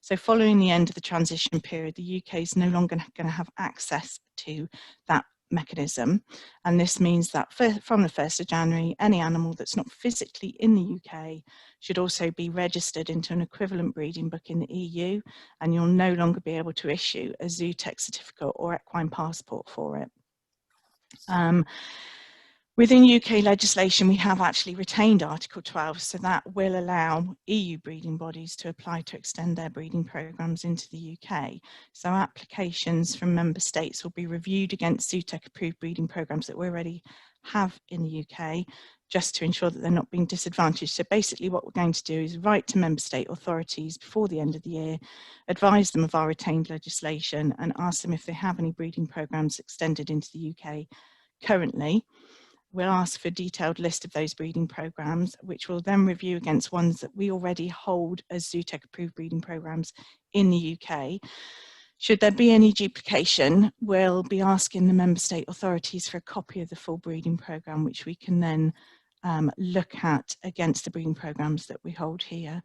S9: So following the end of the transition period, the UK is no longer going to have access to that mechanism, and this means that from the 1st of January, any animal that's not physically in the UK should also be registered into an equivalent breeding book in the EU, and you'll no longer be able to issue a Zootech certificate or equine passport for it. Within UK legislation, we have actually retained Article 12, so that will allow EU breeding bodies to apply to extend their breeding programmes into the UK. So applications from member states will be reviewed against Zootech approved breeding programmes that we already have in the UK, just to ensure that they're not being disadvantaged. So basically what we're going to do is write to member state authorities before the end of the year, advise them of our retained legislation and ask them if they have any breeding programmes extended into the UK currently. We'll ask for a detailed list of those breeding programmes, which we'll then review against ones that we already hold as Zootech approved breeding programmes in the UK. Should there be any duplication, we'll be asking the member state authorities for a copy of the full breeding programme, which we can then look at against the breeding programmes that we hold here.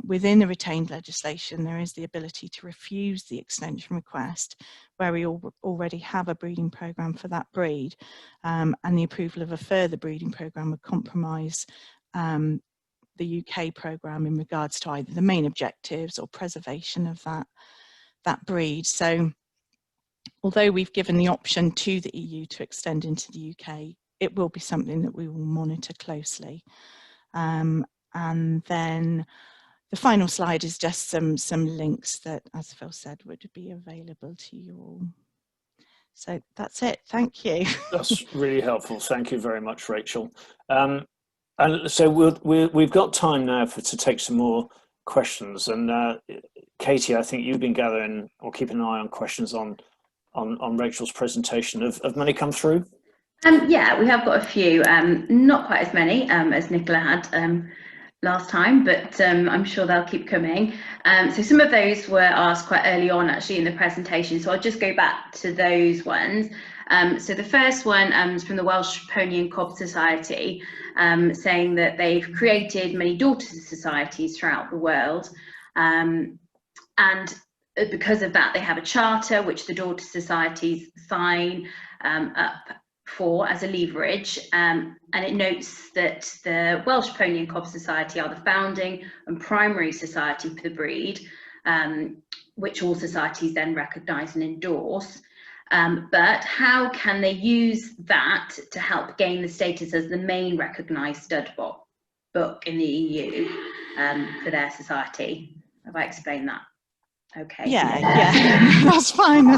S9: Within the retained legislation, there is the ability to refuse the extension request where we already have a breeding programme for that breed, and the approval of a further breeding programme would compromise the UK programme in regards to either the main objectives or preservation of that breed. So although we've given the option to the EU to extend into the UK, it will be something that we will monitor closely. And then the final slide is just some links that, as Phil said, would be available to you all. So that's it. Thank you.
S1: That's really helpful. Thank you very much, Rachel. And so we've got time now to take some more questions. And Katie, I think you've been gathering or keeping an eye on questions on Rachel's presentation. Have many come through?
S3: Yeah, we have got a few, not quite as many as Nicola had last time, but I'm sure they'll keep coming. So some of those were asked quite early on actually in the presentation, so I'll just go back to those ones. So the first one is from the Welsh Pony and Cob Society, saying that they've created many daughter societies throughout the world, and because of that they have a charter which the daughter societies sign up for as a leverage, and it notes that the Welsh Pony and Cob Society are the founding and primary society for the breed, which all societies then recognise and endorse. But how can they use that to help gain the status as the main recognised stud book in the EU for their society? Have I explained that? Okay.
S9: Yeah, that's fine.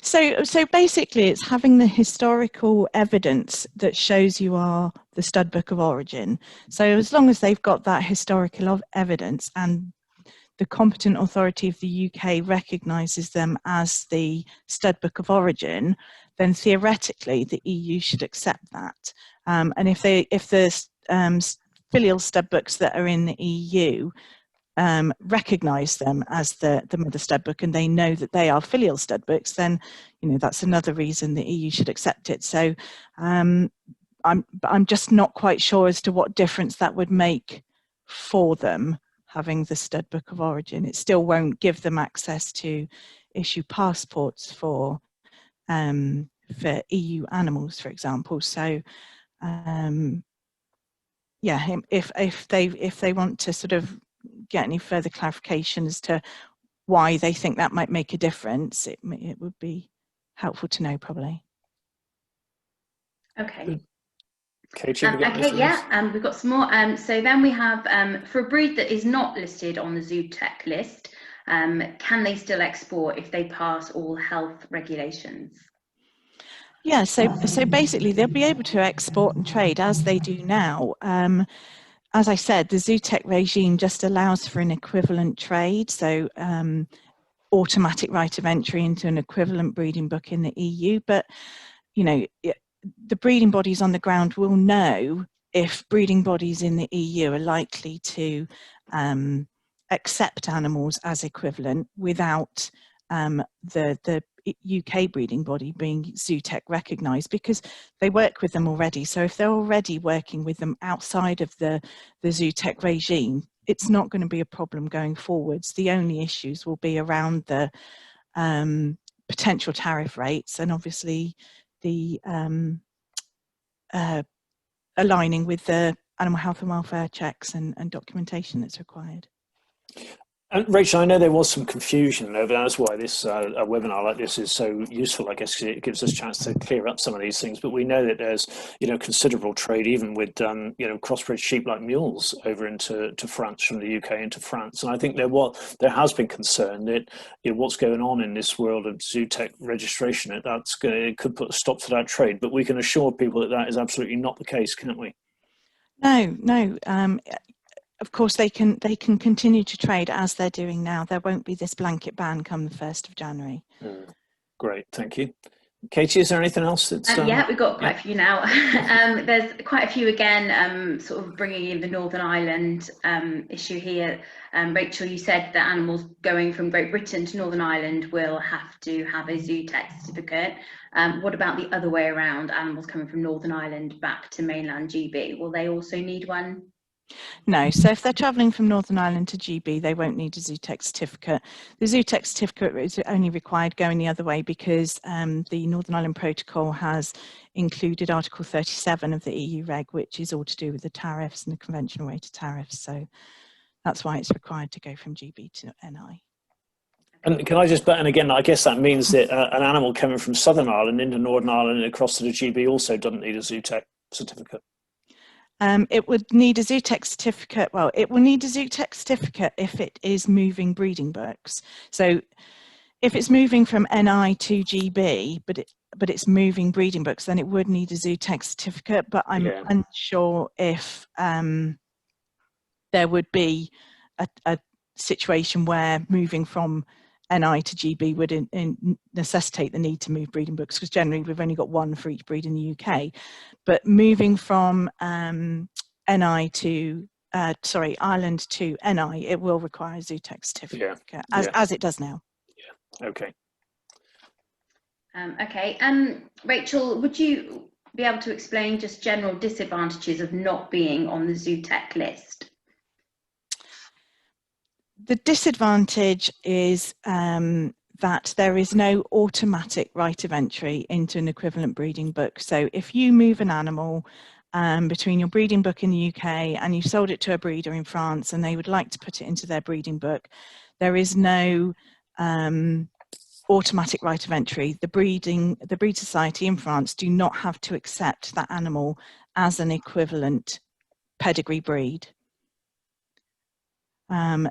S9: So basically, it's having the historical evidence that shows you are the stud book of origin. So as long as they've got that historical evidence and the competent authority of the UK recognises them as the stud book of origin, then theoretically the EU should accept that. And if the filial stud books that are in the EU recognise them as the mother stud book, and they know that they are filial stud books, then that's another reason the EU should accept it. So I'm just not quite sure as to what difference that would make for them having the stud book of origin. It still won't give them access to issue passports for EU animals, for example. So yeah, if they want to sort of get any further clarification as to why they think that might make a difference, it would be helpful to know, probably.
S3: Okay.
S1: Katie,
S3: okay, yeah, we've got some more. So then we have, for a breed that is not listed on the Zootech list, can they still export if they pass all health regulations?
S9: Yeah, so basically they'll be able to export and trade as they do now. As I said, the Zootech regime just allows for an equivalent trade, so automatic right of entry into an equivalent breeding book in the EU. But, the breeding bodies on the ground will know if breeding bodies in the EU are likely to accept animals as equivalent without the UK breeding body being Zootech recognised, because they work with them already. So if they're already working with them outside of the Zootech regime, it's not going to be a problem going forwards. The only issues will be around the potential tariff rates, and obviously the aligning with the animal health and welfare checks and documentation that's required.
S1: And Rachel, I know there was some confusion over that. That's why this a webinar like this is so useful, I guess, because it gives us a chance to clear up some of these things. But we know that there's, considerable trade even with, crossbred sheep like mules over into France, from the UK into France. And I think there has been concern that what's going on in this world of Zootech registration, it could put a stop to that trade. But we can assure people that that is absolutely not the case, can't we?
S9: No. Of course, they can continue to trade as they're doing now. There won't be this blanket ban come the 1st of January.
S1: Great, thank you. Katie, is there anything else that's...
S3: yeah, we've got quite a few now. There's quite a few again, sort of bringing in the Northern Ireland issue here. Rachel, you said that animals going from Great Britain to Northern Ireland will have to have a Zootech certificate. What about the other way around, animals coming from Northern Ireland back to mainland GB? Will they also need one?
S9: No, so if they're travelling from Northern Ireland to GB, they won't need a Zootech certificate. The Zootech certificate is only required going the other way because the Northern Ireland Protocol has included Article 37 of the EU Reg, which is all to do with the tariffs and the conventional rate of tariffs. So that's why it's required to go from GB to NI.
S1: And can I just, and again, I guess that means that an animal coming from Southern Ireland into Northern Ireland and across to the GB also doesn't need a Zootech certificate.
S9: It would need a Zootech certificate. Well, it will need a Zootech certificate if it is moving breeding books. So if it's moving from NI to GB, but it's moving breeding books, then it would need a Zootech certificate. But I'm unsure if there would be a situation where moving from NI to GB would necessitate the need to move breeding books, because generally we've only got one for each breed in the UK. But moving from Ireland to NI, it will require a Zootech certificate, as it does now.
S1: Yeah. Okay.
S3: Okay. Rachel, would you be able to explain just general disadvantages of not being on the Zootech list?
S9: The disadvantage is that there is no automatic right of entry into an equivalent breeding book. So if you move an animal between your breeding book in the UK and you sold it to a breeder in France and they would like to put it into their breeding book, there is no automatic right of entry. The Breed Society in France do not have to accept that animal as an equivalent pedigree breed.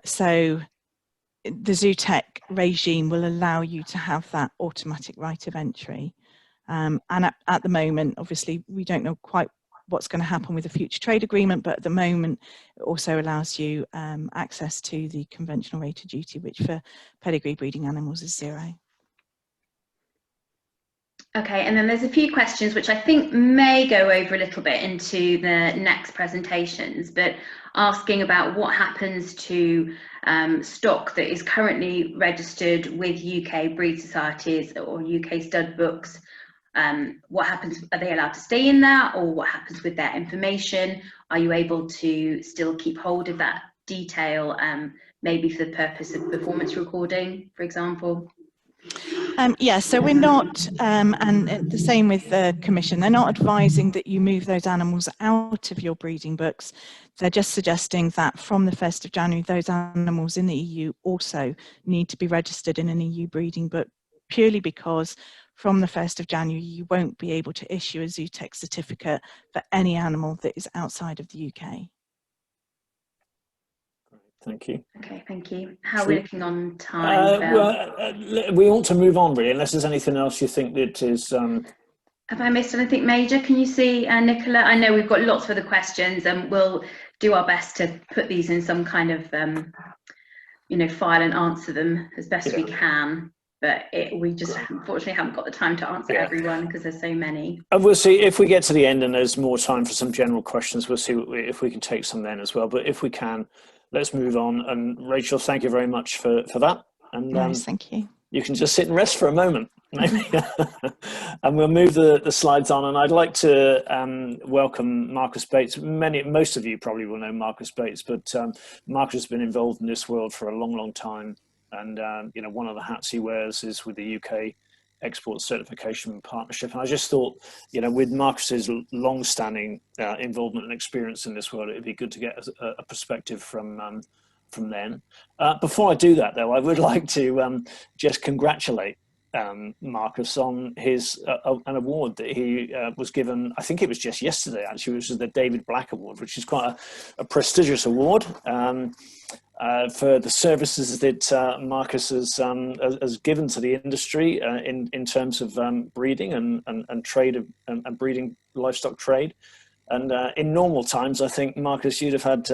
S9: So the Zootech regime will allow you to have that automatic right of entry. And at the moment, obviously, we don't know quite what's going to happen with the future trade agreement, but at the moment, it also allows you access to the conventional rate of duty, which for pedigree breeding animals is 0.
S3: Okay, and then there's a few questions which I think may go over a little bit into the next presentations, but asking about what happens to stock that is currently registered with UK breed societies or UK stud books. What happens, are they allowed to stay in that, or what happens with their information? Are you able to still keep hold of that detail, maybe for the purpose of performance recording, for example?
S9: Yeah, so we're not, and the same with the Commission, they're not advising that you move those animals out of your breeding books. They're just suggesting that from the 1st of January, those animals in the EU also need to be registered in an EU breeding book, purely because from the 1st of January, you won't be able to issue a Zootech certificate for any animal that is outside of the UK.
S1: Thank you.
S3: Okay, thank you. How are we looking on time, Phil?
S1: Well, we ought to move on, really, unless there's anything else you think that is...
S3: Have I missed anything major? Can you see, Nicola? I know we've got lots of other questions, and we'll do our best to put these in some kind of, file and answer them as best we can. But we just unfortunately haven't got the time to answer everyone because there's so many.
S1: And we'll see if we get to the end and there's more time for some general questions. We'll see if we can take some then as well. But if we can, let's move on. And Rachel, thank you very much for that. And
S9: Nice, thank you.
S1: You can just sit and rest for a moment, maybe. And we'll move the slides on. And I'd like to welcome Marcus Bates. Most of you probably will know Marcus Bates, but Marcus has been involved in this world for a long, long time. And one of the hats he wears is with the UK Export Certification Partnership. And I just thought, with Marcus's long-standing involvement and experience in this world, it'd be good to get a perspective from them. Before I do that, though, I would like to just congratulate Marcus on his an award that he was given. I think it was just yesterday, actually, which is the David Black Award, which is quite a prestigious award. For the services that Marcus has given to the industry in terms of breeding and trade and breeding livestock trade. And in normal times, I think, Marcus, you'd have had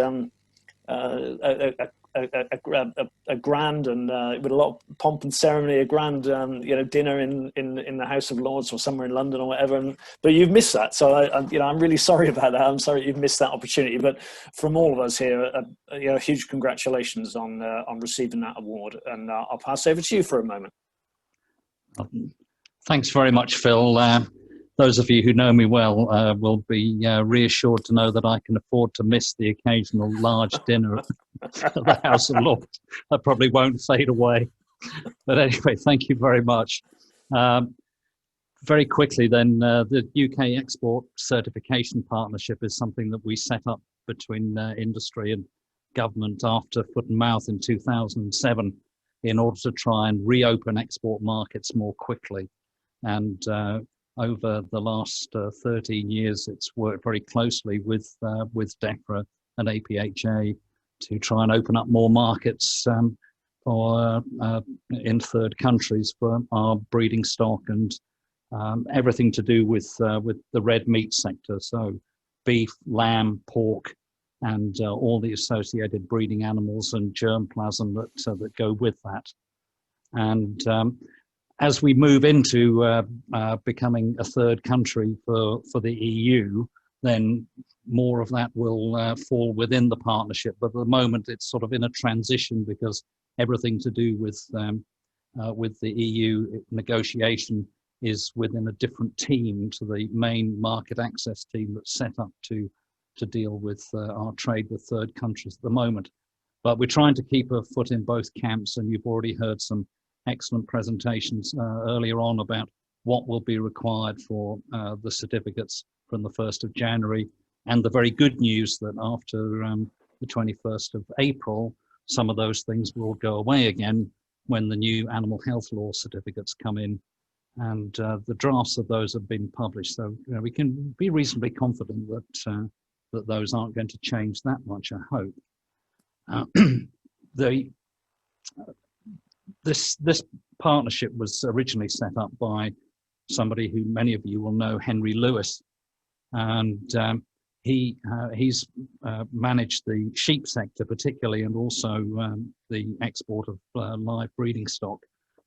S1: a grand and with a lot of pomp and ceremony, a grand dinner in the House of Lords or somewhere in London or whatever. But you've missed that, so I'm really sorry about that. I'm sorry you've missed that opportunity. But from all of us here, huge congratulations on receiving that award. And I'll pass over to you for a moment.
S8: Thanks very much, Phil. Those of you who know me well will be reassured to know that I can afford to miss the occasional large dinner at the House of Lords. That probably won't fade away. But anyway, thank you very much. Very quickly then, the UK Export Certification Partnership is something that we set up between industry and government after foot and mouth in 2007 in order to try and reopen export markets more quickly. And over the last 13 years, it's worked very closely with DEFRA and APHA to try and open up more markets in third countries for our breeding stock and everything to do with the red meat sector. So beef, lamb, pork, and all the associated breeding animals and germplasm that go with that. And as we move into becoming a third country for the EU, then more of that will fall within the partnership. But at the moment, it's sort of in a transition because everything to do with the EU negotiation is within a different team to the main market access team that's set up to deal with our trade with third countries at the moment. But we're trying to keep a foot in both camps, and you've already heard some excellent presentations earlier on about what will be required for the certificates from the 1st of January, and the very good news that after the 21st of April, some of those things will go away again when the new animal health law certificates come in, and the drafts of those have been published. So we can be reasonably confident that those aren't going to change that much, I hope. This partnership was originally set up by somebody who many of you will know, Henry Lewis, and he's managed the sheep sector particularly, and also the export of live breeding stock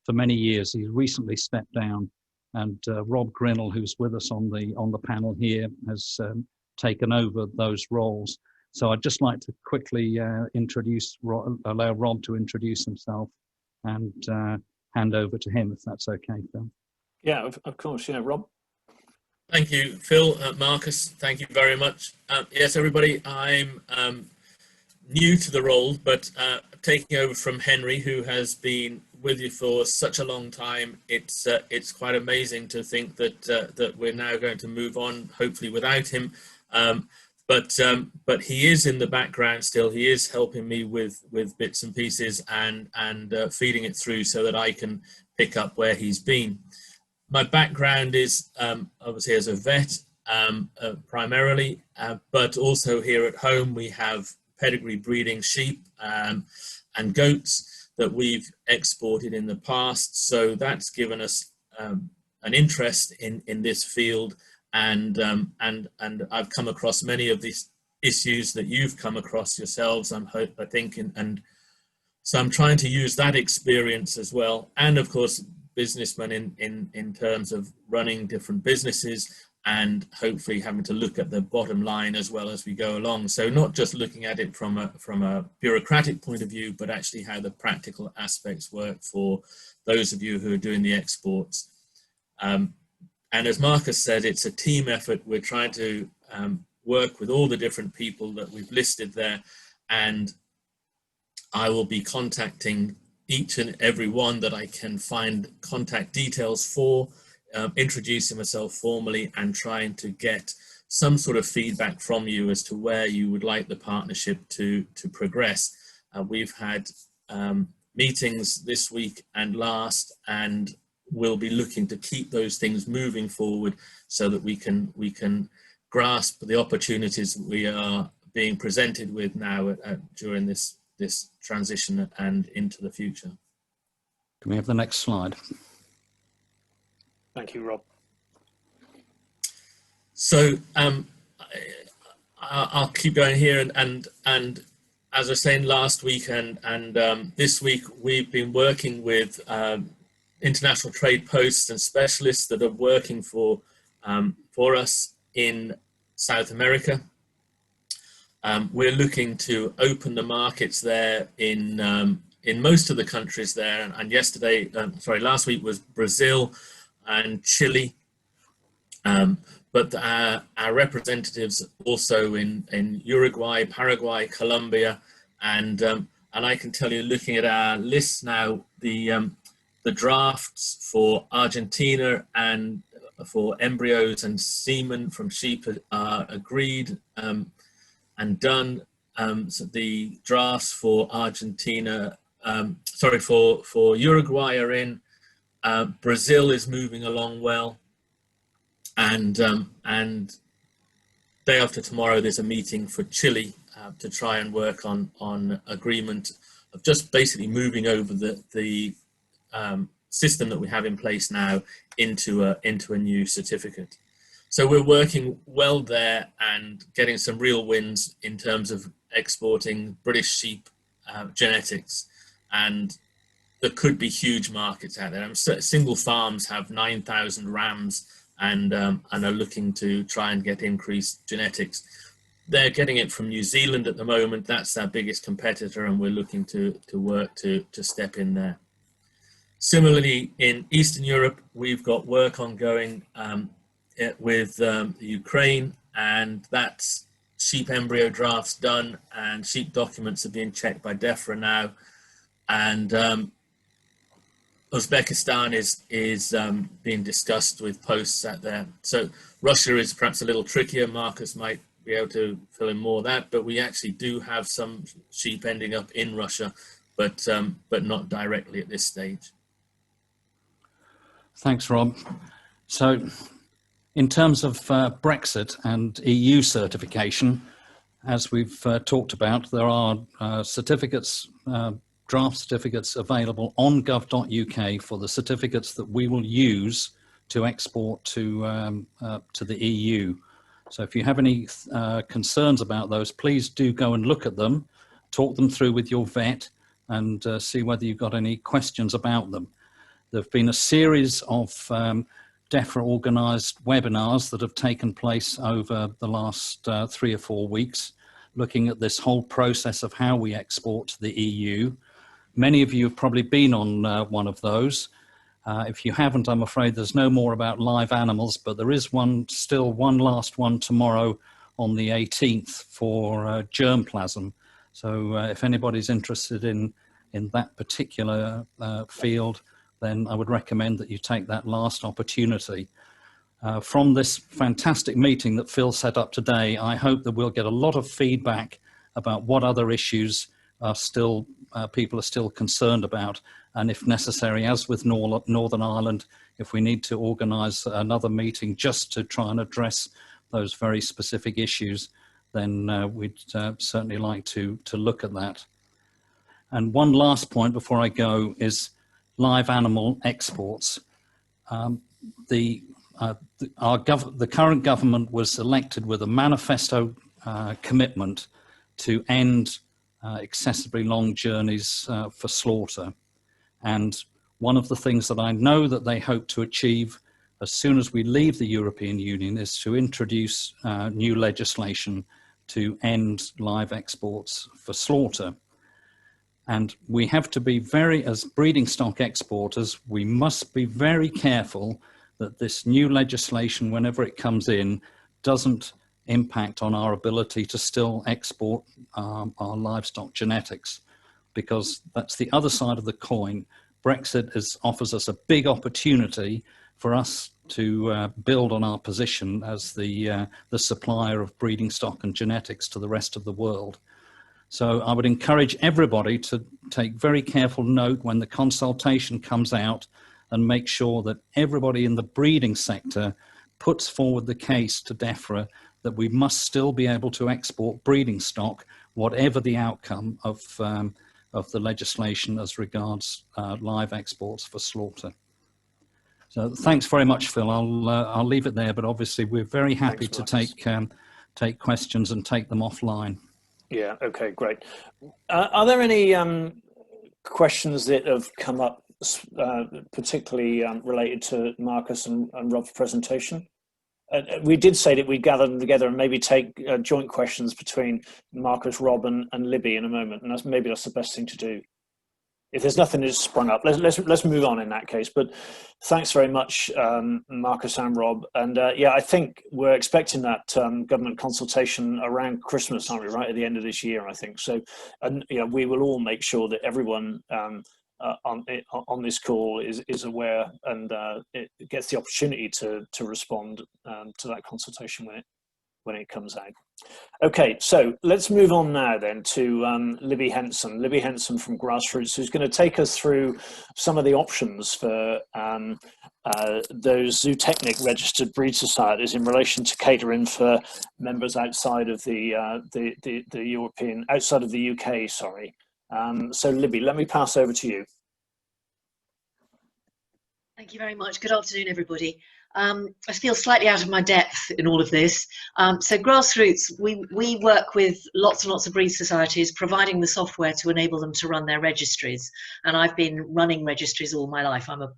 S8: for many years. He's recently stepped down and Rob Grinnell, who's with us on the panel here, has taken over those roles. So I'd just like to quickly allow Rob to introduce himself and hand over to him, if that's okay, Phil.
S1: Yeah, of course. Yeah, Rob.
S10: Thank you, Phil. Marcus, thank you very much. Yes, everybody, I'm new to the role, but taking over from Henry, who has been with you for such a long time. It's quite amazing to think that that we're now going to move on, hopefully without him. But he is in the background still. He is helping me with bits and pieces and feeding it through so that I can pick up where he's been. My background is obviously as a vet primarily, but also here at home we have pedigree breeding sheep and goats that we've exported in the past. So that's given us an interest in this field, and I've come across many of these issues that you've come across yourselves, I think, and so I'm trying to use that experience as well, and of course businessman in terms of running different businesses and hopefully having to look at the bottom line as well as we go along. So not just looking at it from a bureaucratic point of view, but actually how the practical aspects work for those of you who are doing the exports. And as Marcus said, it's a team effort. We're trying to work with all the different people that we've listed there, and I will be contacting each and every one that I can find contact details for, introducing myself formally and trying to get some sort of feedback from you as to where you would like the partnership to progress. We've had meetings this week and last, and we'll be looking to keep those things moving forward so that we can grasp the opportunities we are being presented with now during this transition and into the future.
S8: Can we have the next slide?
S1: Thank you, Rob.
S10: So I'll keep going here, and as I was saying last week and this week, we've been working with international trade posts and specialists that are working for us in South America. We're looking to open the markets there in most of the countries there. And last week was Brazil and Chile. But our representatives also in Uruguay, Paraguay, Colombia, and I can tell you, looking at our list now, the drafts for Argentina and for embryos and semen from sheep are agreed and done. So the drafts for Argentina, for Uruguay are in. Brazil is moving along well, and day after tomorrow there's a meeting for Chile to try and work on agreement of just basically moving over the system that we have in place now into a new certificate. So we're working well there and getting some real wins in terms of exporting British sheep genetics, and there could be huge markets out there. Single farms have 9,000 rams and are looking to try and get increased genetics. They're getting it from New Zealand at the moment. That's our biggest competitor, and we're looking to work to step in there. Similarly, in Eastern Europe, we've got work ongoing with Ukraine, and that's sheep embryo drafts done, and sheep documents are being checked by DEFRA now, and Uzbekistan is being discussed with posts out there. So Russia is perhaps a little trickier. Marcus might be able to fill in more of that, but we actually do have some sheep ending up in Russia, but not directly at this stage.
S8: Thanks, Rob. So in terms of Brexit and EU certification, as we've talked about, there are certificates, draft certificates available on gov.uk for the certificates that we will use to export to the EU. So if you have any concerns about those, please do go and look at them, talk them through with your vet, and see whether you've got any questions about them. There have been a series of DEFRA organised webinars that have taken place over the last 3 or 4 weeks, looking at this whole process of how we export to the EU. Many of you have probably been on one of those. If you haven't, I'm afraid there's no more about live animals, but there is still one last one tomorrow on the 18th for germplasm. So if anybody's interested in that particular field, then I would recommend that you take that last opportunity. From this fantastic meeting that Phil set up today, I hope that we'll get a lot of feedback about what other issues are still people are still concerned about, and if necessary, as with Northern Ireland, if we need to organise another meeting just to try and address those very specific issues, then we'd certainly like to look at that. And one last point before I go is live animal exports. The current government was elected with a manifesto commitment to end excessively long journeys for slaughter. And one of the things that I know that they hope to achieve as soon as we leave the European Union is to introduce new legislation to end live exports for slaughter. And we have to be as breeding stock exporters, we must be very careful that this new legislation, whenever it comes in, doesn't impact on our ability to still export our livestock genetics, because that's the other side of the coin. Brexit offers us a big opportunity for us to build on our position as the supplier of breeding stock and genetics to the rest of the world. So I would encourage everybody to take very careful note when the consultation comes out and make sure that everybody in the breeding sector puts forward the case to DEFRA that we must still be able to export breeding stock, whatever the outcome of the legislation as regards live exports for slaughter. So thanks very much, Phil. I'll leave it there, but obviously we're very happy to take questions and take them offline.
S1: Yeah, okay, great. Are there any questions that have come up particularly related to Marcus and Rob's presentation? We did say that we'd gather them together and maybe take joint questions between Marcus, Rob and Libby in a moment, and maybe that's the best thing to do. If there's nothing that's sprung up, let's move on in that case. But thanks very much, Marcus and Rob. And yeah, I think we're expecting that government consultation around Christmas, aren't we? Right at the end of this year, I think. So, and you know, we will all make sure that everyone on this call is aware and it gets the opportunity to respond to that consultation when it comes out. Okay, so let's move on now then to Libby Henson. Libby Henson from Grassroots, who's going to take us through some of the options for those zootechnic registered breed societies in relation to catering for members outside of the European, outside of the UK, sorry. So Libby, let me pass over to you.
S11: Thank you very much. Good afternoon, everybody. I feel slightly out of my depth in all of this. So Grassroots, we work with lots and lots of breed societies, providing the software to enable them to run their registries. And I've been running registries all my life. I'm a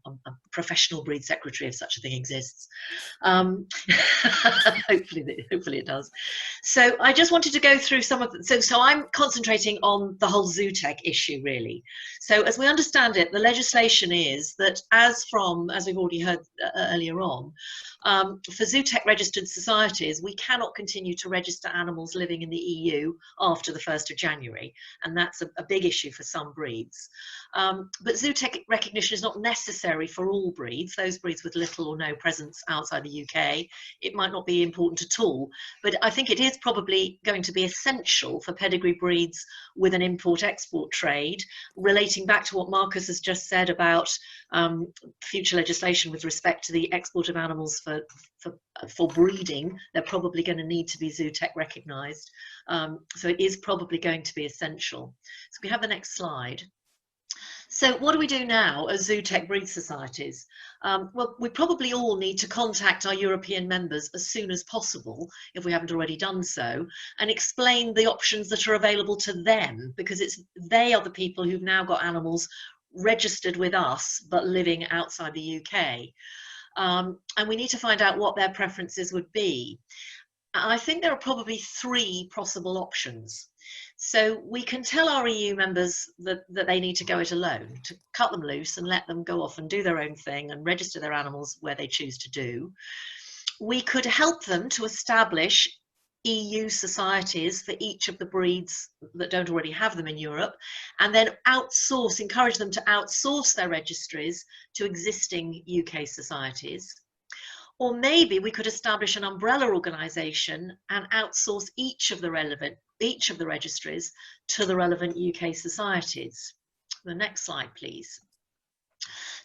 S11: professional breed secretary, if such a thing exists. Hopefully it does. So I just wanted to go through some of the, so I'm concentrating on the whole Zootech issue, really. So as we understand it, the legislation is that as we've already heard earlier on, for Zootech registered societies, we cannot continue to register animals living in the EU after the 1st of January, and that's a big issue for some breeds. But Zootech recognition is not necessary for all breeds, those breeds with little or no presence outside the UK. It might not be important at all, but I think it is probably going to be essential for pedigree breeds with an import-export trade, relating back to what Marcus has just said about future legislation with respect to the export of animals for breeding. They're probably going to need to be Zootech recognised. So it is probably going to be essential. So we have the next slide. So what do we do now as Zootech breed societies? Well, we probably all need to contact our European members as soon as possible, if we haven't already done so, and explain the options that are available to them, because they are the people who've now got animals registered with us but living outside the UK. and we need to find out what their preferences would be. I think there are probably 3 possible options. So we can tell our EU members that they need to go it alone, to cut them loose and let them go off and do their own thing and register their animals where they choose to do. We could help them to establish EU societies for each of the breeds that don't already have them in Europe, and then encourage them to outsource their registries to existing UK societies. Or maybe we could establish an umbrella organisation and outsource each of the registries to the relevant UK societies. The next slide, please.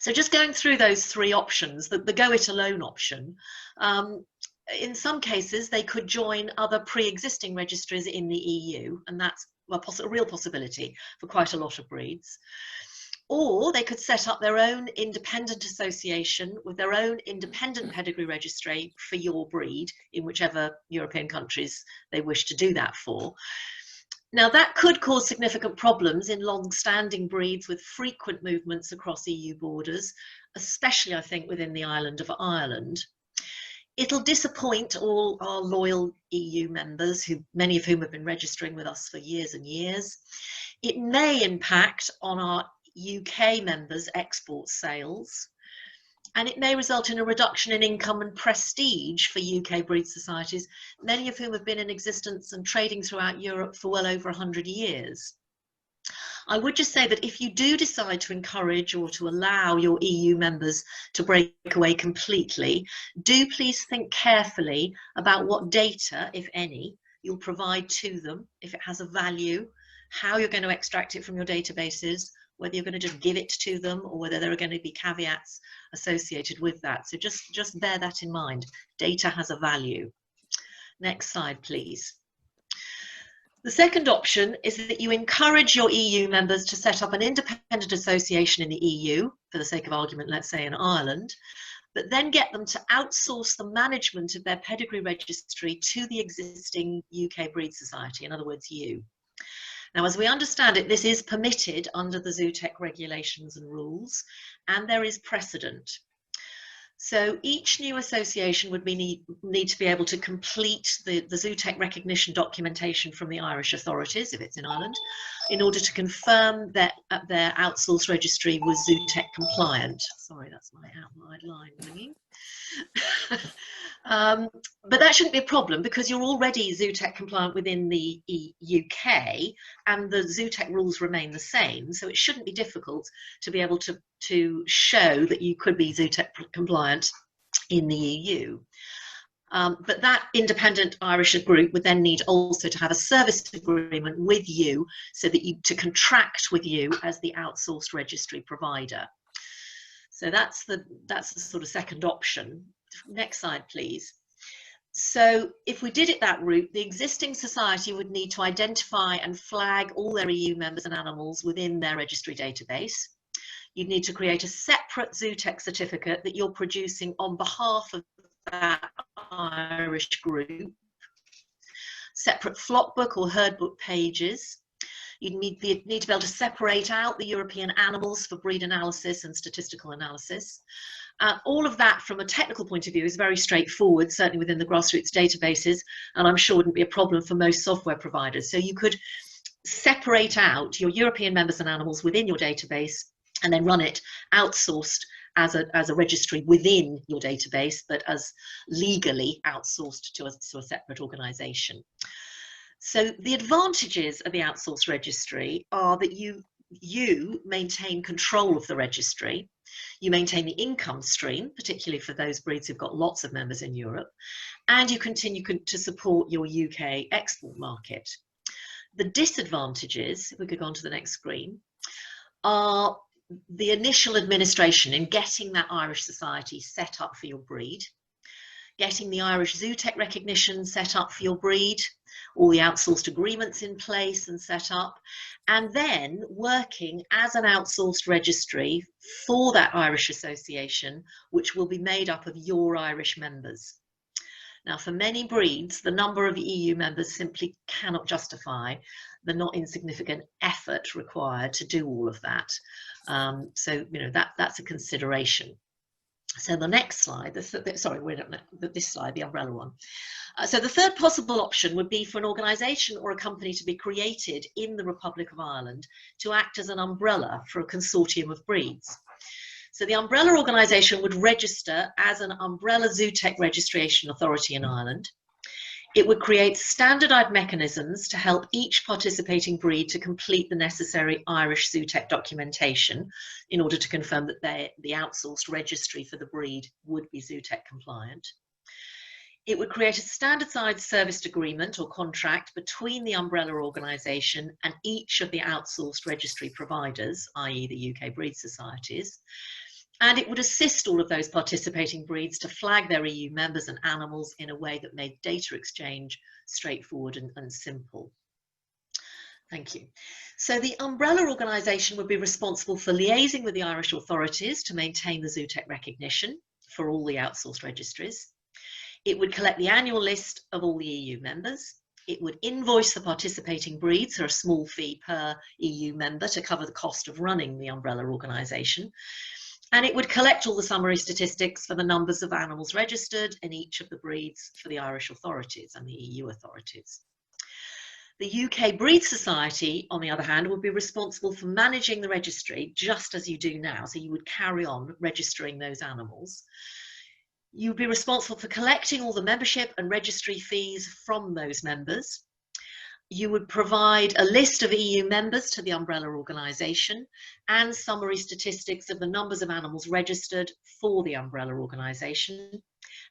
S11: So just going through those 3 options, the go it alone option, in some cases they could join other pre-existing registries in the EU, and that's a real possibility for quite a lot of breeds. Or they could set up their own independent association with their own independent pedigree registry for your breed in whichever European countries they wish to do that for. Now, that could cause significant problems in long-standing breeds with frequent movements across EU borders, especially, I think, within the island of Ireland. It'll disappoint all our loyal EU members, many of whom have been registering with us for years and years. It may impact on our UK members' export sales, and it may result in a reduction in income and prestige for UK breed societies, many of whom have been in existence and trading throughout Europe for well over 100 years. I would just say that if you do decide to encourage or to allow your EU members to break away completely, do please think carefully about what data, if any, you'll provide to them, if it has a value, how you're going to extract it from your databases, whether you're going to just give it to them or whether there are going to be caveats associated with that. So just bear that in mind. Data has a value. Next slide, please. The second option is that you encourage your EU members to set up an independent association in the EU, for the sake of argument, let's say in Ireland, but then get them to outsource the management of their pedigree registry to the existing UK Breed Society, in other words, you. Now, as we understand it, this is permitted under the Zootech regulations and rules, and there is precedent. So each new association would need to be able to complete the Zootech recognition documentation from the Irish authorities, if it's in Ireland, in order to confirm that their outsourced registry was Zootech compliant. Sorry, that's my outline line ringing. But that shouldn't be a problem because you're already Zootech compliant within the UK and the Zootech rules remain the same. So it shouldn't be difficult to be able to show that you could be Zootech compliant in the EU. But that independent Irish group would then need also to have a service agreement with you so that to contract with you as the outsourced registry provider. So that's the sort of second option. Next slide, please. So if we did it that route, the existing society would need to identify and flag all their EU members and animals within their registry database. You'd need to create a separate Zootech certificate that you're producing on behalf of that Irish group, separate flock book or herd book pages. You'd need to be able to separate out the European animals for breed analysis and statistical analysis. All of that from a technical point of view is very straightforward, certainly within the grassroots databases, and I'm sure wouldn't be a problem for most software providers. So you could separate out your European members and animals within your database and then run it outsourced as a registry within your database, but as legally outsourced to a separate organisation. So the advantages of the outsourced registry are that you maintain control of the registry, you maintain the income stream, particularly for those breeds who've got lots of members in Europe, and you continue to support your UK export market. The disadvantages, if we could go on to the next screen, are the initial administration in getting that Irish society set up for your breed, getting the Irish Zootech recognition set up for your breed, all the outsourced agreements in place and set up, and then working as an outsourced registry for that Irish association, which will be made up of your Irish members. Now, for many breeds, the number of EU members simply cannot justify the not insignificant effort required to do all of that. So, you know, that's a consideration. So the next slide, sorry, we don't know, this slide, the umbrella one. So the third possible option would be for an organisation or a company to be created in the Republic of Ireland to act as an umbrella for a consortium of breeds. So the umbrella organisation would register as an umbrella zootech registration authority in Ireland. It would create standardised mechanisms to help each participating breed to complete the necessary Irish zootech documentation in order to confirm that the outsourced registry for the breed would be zootech compliant. It would create a standardised service agreement or contract between the umbrella organisation and each of the outsourced registry providers, i.e. the UK breed societies. And it would assist all of those participating breeds to flag their EU members and animals in a way that made data exchange straightforward and simple. Thank you. So the umbrella organisation would be responsible for liaising with the Irish authorities to maintain the zootech recognition for all the outsourced registries. It would collect the annual list of all the EU members. It would invoice the participating breeds for a small fee per EU member to cover the cost of running the umbrella organisation. And it would collect all the summary statistics for the numbers of animals registered in each of the breeds for the Irish authorities and the EU authorities. The UK Breed Society, on the other hand, would be responsible for managing the registry just as you do now. So you would carry on registering those animals. You'd be responsible for collecting all the membership and registry fees from those members. You would provide a list of EU members to the umbrella organisation and summary statistics of the numbers of animals registered for the umbrella organisation.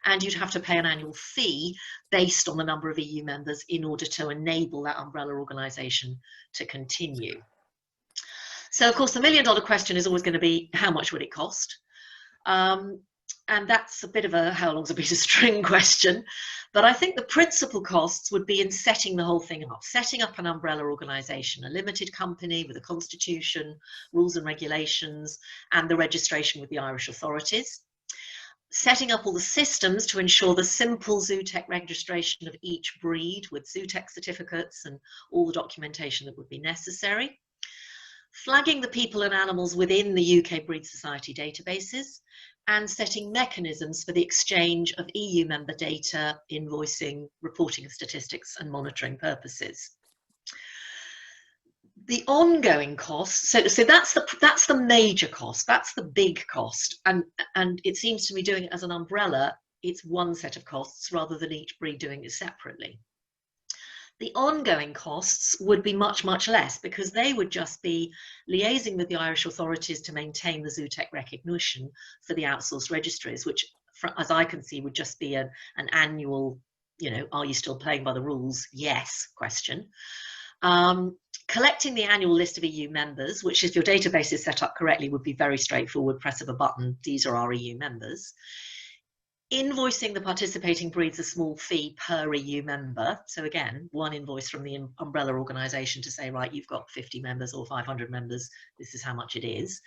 S11: And you'd have to pay an annual fee based on the number of EU members in order to enable that umbrella organisation to continue. So, of course, the million-dollar question is always going to be, how much would it cost? And that's a bit of a how long's a piece of string question. But I think the principal costs would be in setting the whole thing up, setting up an umbrella organisation, a limited company with a constitution, rules and regulations, and the registration with the Irish authorities. Setting up all the systems to ensure the simple zootech registration of each breed with zootech certificates and all the documentation that would be necessary. Flagging the people and animals within the UK Breed Society databases, and setting mechanisms for the exchange of EU member data, invoicing, reporting of statistics and monitoring purposes. The ongoing costs, so that's the major cost, that's the big cost, and it seems to me doing it as an umbrella, it's one set of costs rather than each breed doing it separately. The ongoing costs would be much, much less because they would just be liaising with the Irish authorities to maintain the zootech recognition for the outsourced registries, which, as I can see, would just be an annual, are you still playing by the rules? Yes question. Collecting the annual list of EU members, which if your database is set up correctly would be very straightforward, press of a button, these are our EU members. Invoicing the participating breeds a small fee per EU member. So again, one invoice from the umbrella organisation to say, right, you've got 50 members or 500 members, this is how much it is.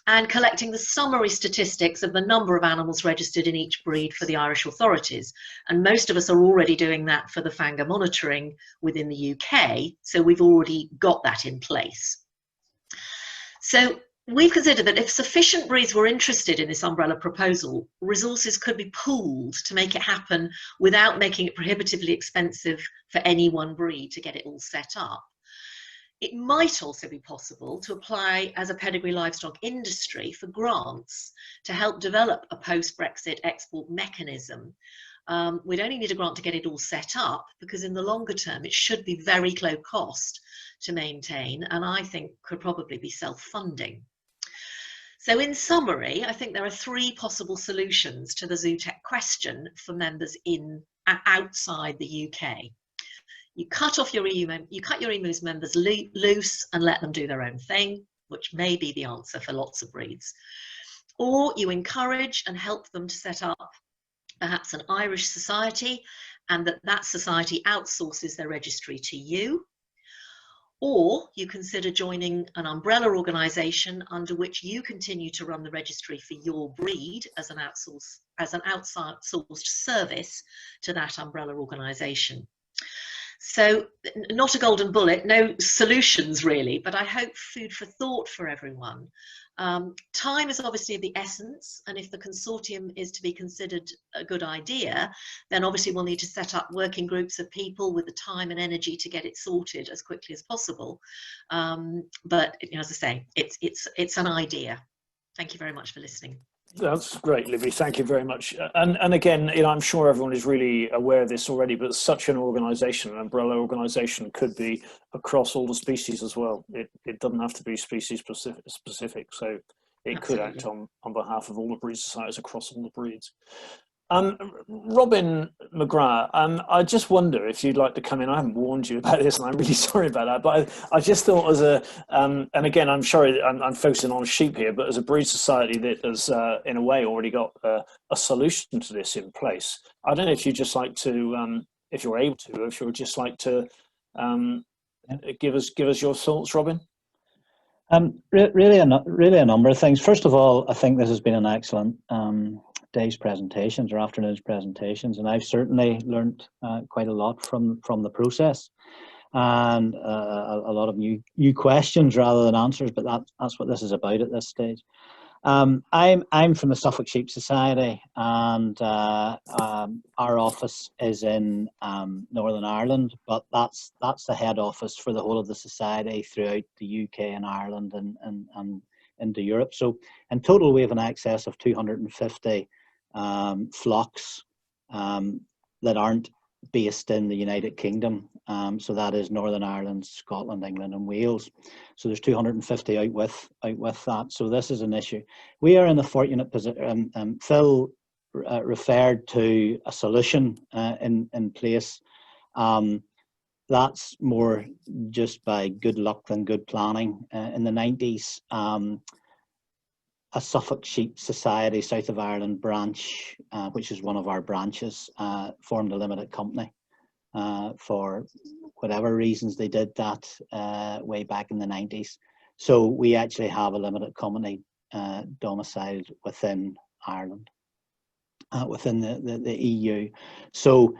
S11: And collecting the summary statistics of the number of animals registered in each breed for the Irish authorities. And most of us are already doing that for the FANGA monitoring within the UK, so we've already got that in place. So we've considered that if sufficient breeds were interested in this umbrella proposal, resources could be pooled to make it happen without making it prohibitively expensive for any one breed to get it all set up. It might also be possible to apply as a pedigree livestock industry for grants to help develop a post-Brexit export mechanism. We'd only need a grant to get it all set up because in the longer term it should be very low cost to maintain and I think could probably be self-funding. So in summary, I think there are three possible solutions to the zootech question for members outside the UK. You cut off your EU members loose and let them do their own thing, which may be the answer for lots of breeds. Or you encourage and help them to set up perhaps an Irish society and that society outsources their registry to you. Or you consider joining an umbrella organisation under which you continue to run the registry for your breed as an outsourced service to that umbrella organisation. So not a golden bullet, no solutions really, but I hope food for thought for everyone. Time is obviously of the essence, and if the consortium is to be considered a good idea, then obviously we'll need to set up working groups of people with the time and energy to get it sorted as quickly as possible. But as I say, it's an idea. Thank you very much for listening.
S1: That's great, Libby. Thank you very much. And again, I'm sure everyone is really aware of this already, but such an organisation, an umbrella organisation, could be across all the species as well. It doesn't have to be species specific, so it
S11: Absolutely.
S1: could act on behalf of all the breed societies across all the breeds. Robin McGrath, I just wonder if you'd like to come in. I haven't warned you about this, and I'm really sorry about that. But I just thought, as a, and again, I'm sorry, I'm focusing on sheep here, but as a breed society that has, in a way, already got a solution to this in place, I don't know if you'd just like to, if you're able to, or if you'd just like to give us your thoughts, Robin.
S12: Really a number of things. First of all, I think this has been an excellent day's presentations or afternoon's presentations, and I've certainly learned quite a lot from the process, and a lot of new questions rather than answers. But that's what this is about at this stage. I'm from the Suffolk Sheep Society, and our office is in Northern Ireland, but that's the head office for the whole of the society throughout the UK and Ireland and into Europe. So in total, we have an excess of 250 flocks that aren't based in the United Kingdom. So that is Northern Ireland, Scotland, England and Wales. So there's 250 out with that. So this is an issue. We are in a fortunate position. Phil referred to a solution in place. That's more just by good luck than good planning. In the 90s, a Suffolk Sheep Society South of Ireland branch, which is one of our branches, formed a limited company. For whatever reasons they did that way back in the 90s. So we actually have a limited company domiciled within Ireland, within the EU. So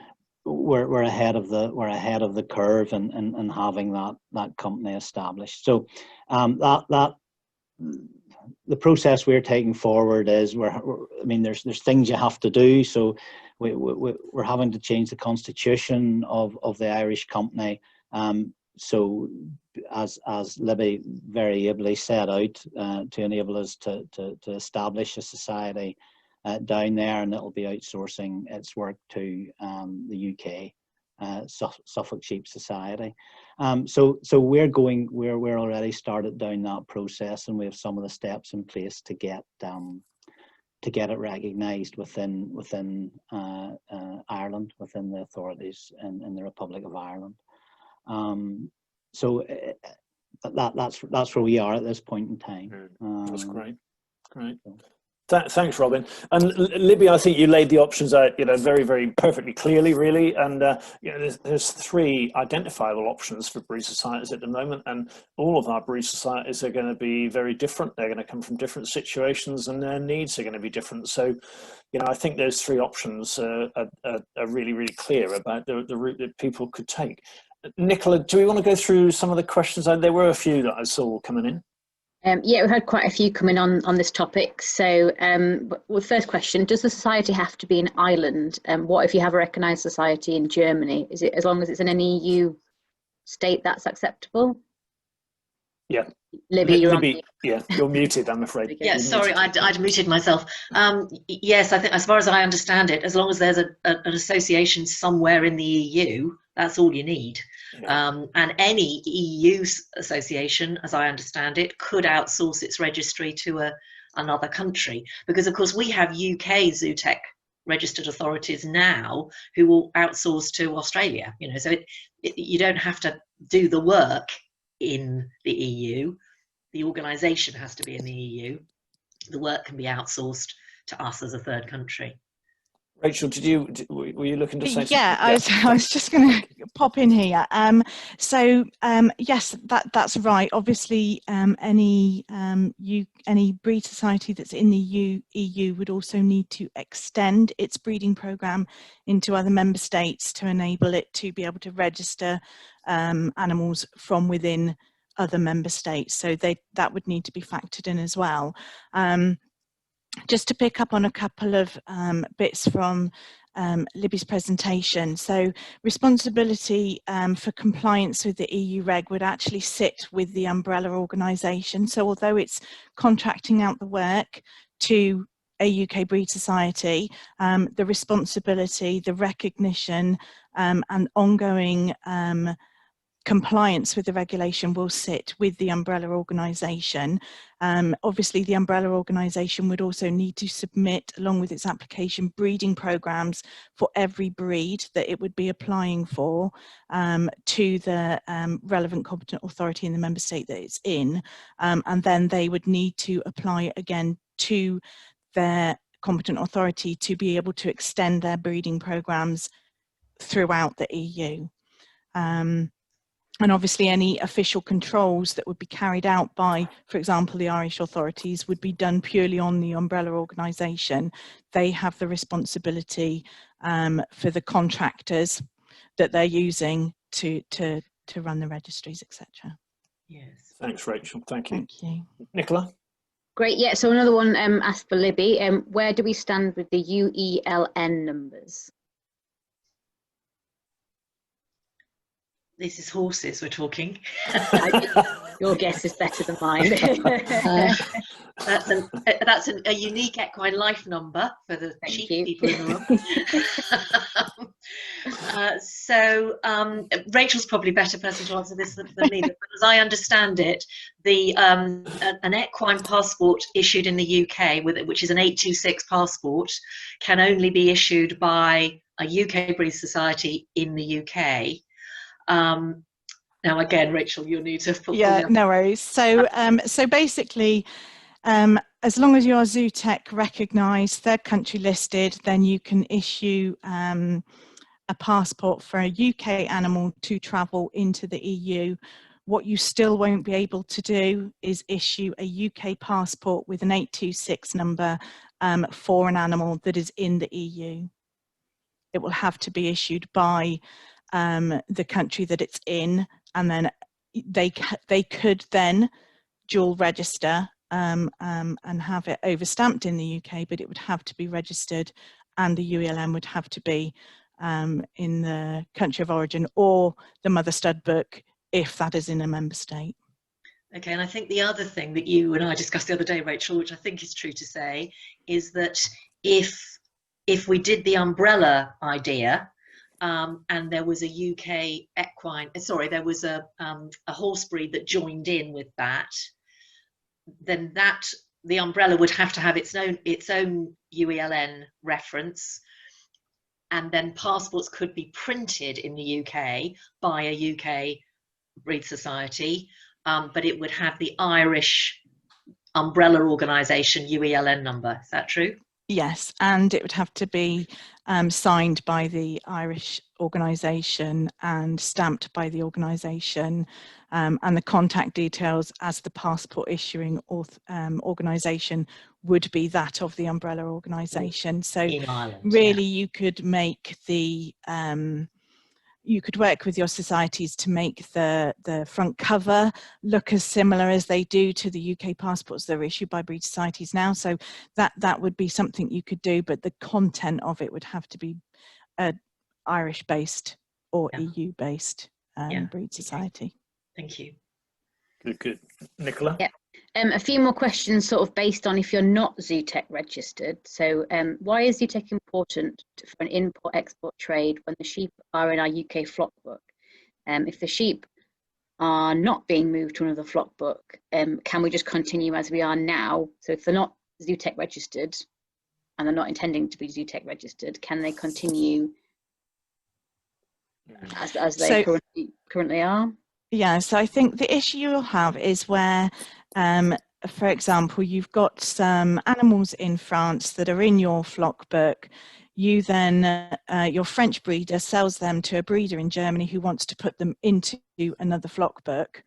S12: we're ahead of the curve in having that company established. So the process we're taking forward is there's things you have to do. So we're having to change the constitution of the Irish company. So as Libby very ably set out, to enable us to establish a society down there, and it'll be outsourcing its work to the UK Suffolk Sheep Society. So we're already started down that process, and we have some of the steps in place to get it recognised within Ireland, within the authorities in the Republic of Ireland. So that's where we are at this point in time.
S1: That's great. Thanks, Robin. And Libby, I think you laid the options out, very, very perfectly clearly, really. And there's 3 identifiable options for breed societies at the moment, and all of our breed societies are going to be very different. They're going to come from different situations, and their needs are going to be different. So, I think those 3 options are really, really clear about the route that people could take. Nicola, do we want to go through some of the questions? There were a few that I saw coming in.
S3: Yeah, we've had quite a few coming on this topic. So, first question: does the society have to be in Ireland? What if you have a recognised society in Germany? Is it as long as it's in an EU state that's acceptable?
S1: Yeah,
S3: Libby,
S1: you're muted. I'm afraid.
S11: Yeah, sorry, I'd muted myself. Yes, I think as far as I understand it, as long as there's an association somewhere in the EU, that's all you need. Yeah. And any EU association, as I understand it, could outsource its registry to another country, because of course we have UK Zootech registered authorities now who will outsource to Australia. So you don't have to do the work in the EU. The organisation has to be in the EU. The work can be outsourced to us as a third country.
S1: Rachel, were you looking to say something?
S9: Yeah, I was just going to pop in here. Yes, that's right. Obviously, any breed society that's in the EU would also need to extend its breeding programme into other member states to enable it to be able to register animals from within other member states. So that would need to be factored in as well. Just to pick up on a couple of bits from Libby's presentation. So responsibility for compliance with the EU reg would actually sit with the umbrella organisation. So although it's contracting out the work to a UK breed society, the responsibility, the recognition and ongoing compliance with the regulation will sit with the umbrella organisation. Obviously, the umbrella organisation would also need to submit, along with its application, breeding programmes for every breed that it would be applying for to the relevant competent authority in the member state that it's in. And then they would need to apply again to their competent authority to be able to extend their breeding programmes throughout the EU. And obviously any official controls that would be carried out by, for example, the Irish authorities would be done purely on the umbrella organisation. They have the responsibility for the contractors that they're using to run the registries, etc.
S11: Yes.
S1: Thanks, Rachel. Thank you.
S9: Thank you.
S1: Nicola?
S3: Great, yeah, so another one asked for Libby. Where do we stand with the UELN numbers?
S11: This is horses we're talking.
S3: Your guess is better than mine.
S11: That's a unique equine life number for the sheep people in the room. Rachel's probably a better person to answer this than me, but as I understand it, an equine passport issued in the UK, which is an 826 passport, can only be issued by a UK breed society in the UK. Now again, Rachel, you'll need to put
S9: no worries. So basically, as long as you're Zootech recognised, third country listed, then you can issue a passport for a UK animal to travel into the EU. What you still won't be able to do is issue a UK passport with an 826 number for an animal that is in the EU. It will have to be issued by the country that it's in, and then they could then dual register and have it overstamped in the UK, but it would have to be registered, and the UELN would have to be in the country of origin or the mother stud book if that is in a member state.
S11: Okay, and I think the other thing that you and I discussed the other day, Rachel, which I think is true to say, is that if we did the umbrella idea, and there was a UK equine, there was a horse breed that joined in with that, then the umbrella would have to have its own UELN reference, and then passports could be printed in the UK by a UK breed society, but it would have the Irish umbrella organisation UELN number. Is that true?
S9: Yes, and it would have to be signed by the Irish organisation and stamped by the organisation, and the contact details as the passport issuing organisation would be that of the umbrella organisation. So
S11: in Ireland,
S9: really, you could make the you could work with your societies to make the front cover look as similar as they do to the UK passports that are issued by breed societies now. So that would be something you could do, but the content of it would have to be Irish-based or EU-based breed society.
S11: Thank you.
S1: Good. Nicola?
S3: Yeah. A few more questions sort of based on if you're not Zootech registered. So why is Zootech important for an import-export trade when the sheep are in our UK flock book? If the sheep are not being moved to another flock book, can we just continue as we are now? So if they're not Zootech registered and they're not intending to be Zootech registered, can they continue as they currently are?
S9: Yeah, so I think the issue you'll have is where, for example, you've got some animals in France that are in your flock book. you then, your French breeder sells them to a breeder in Germany who wants to put them into another flock book,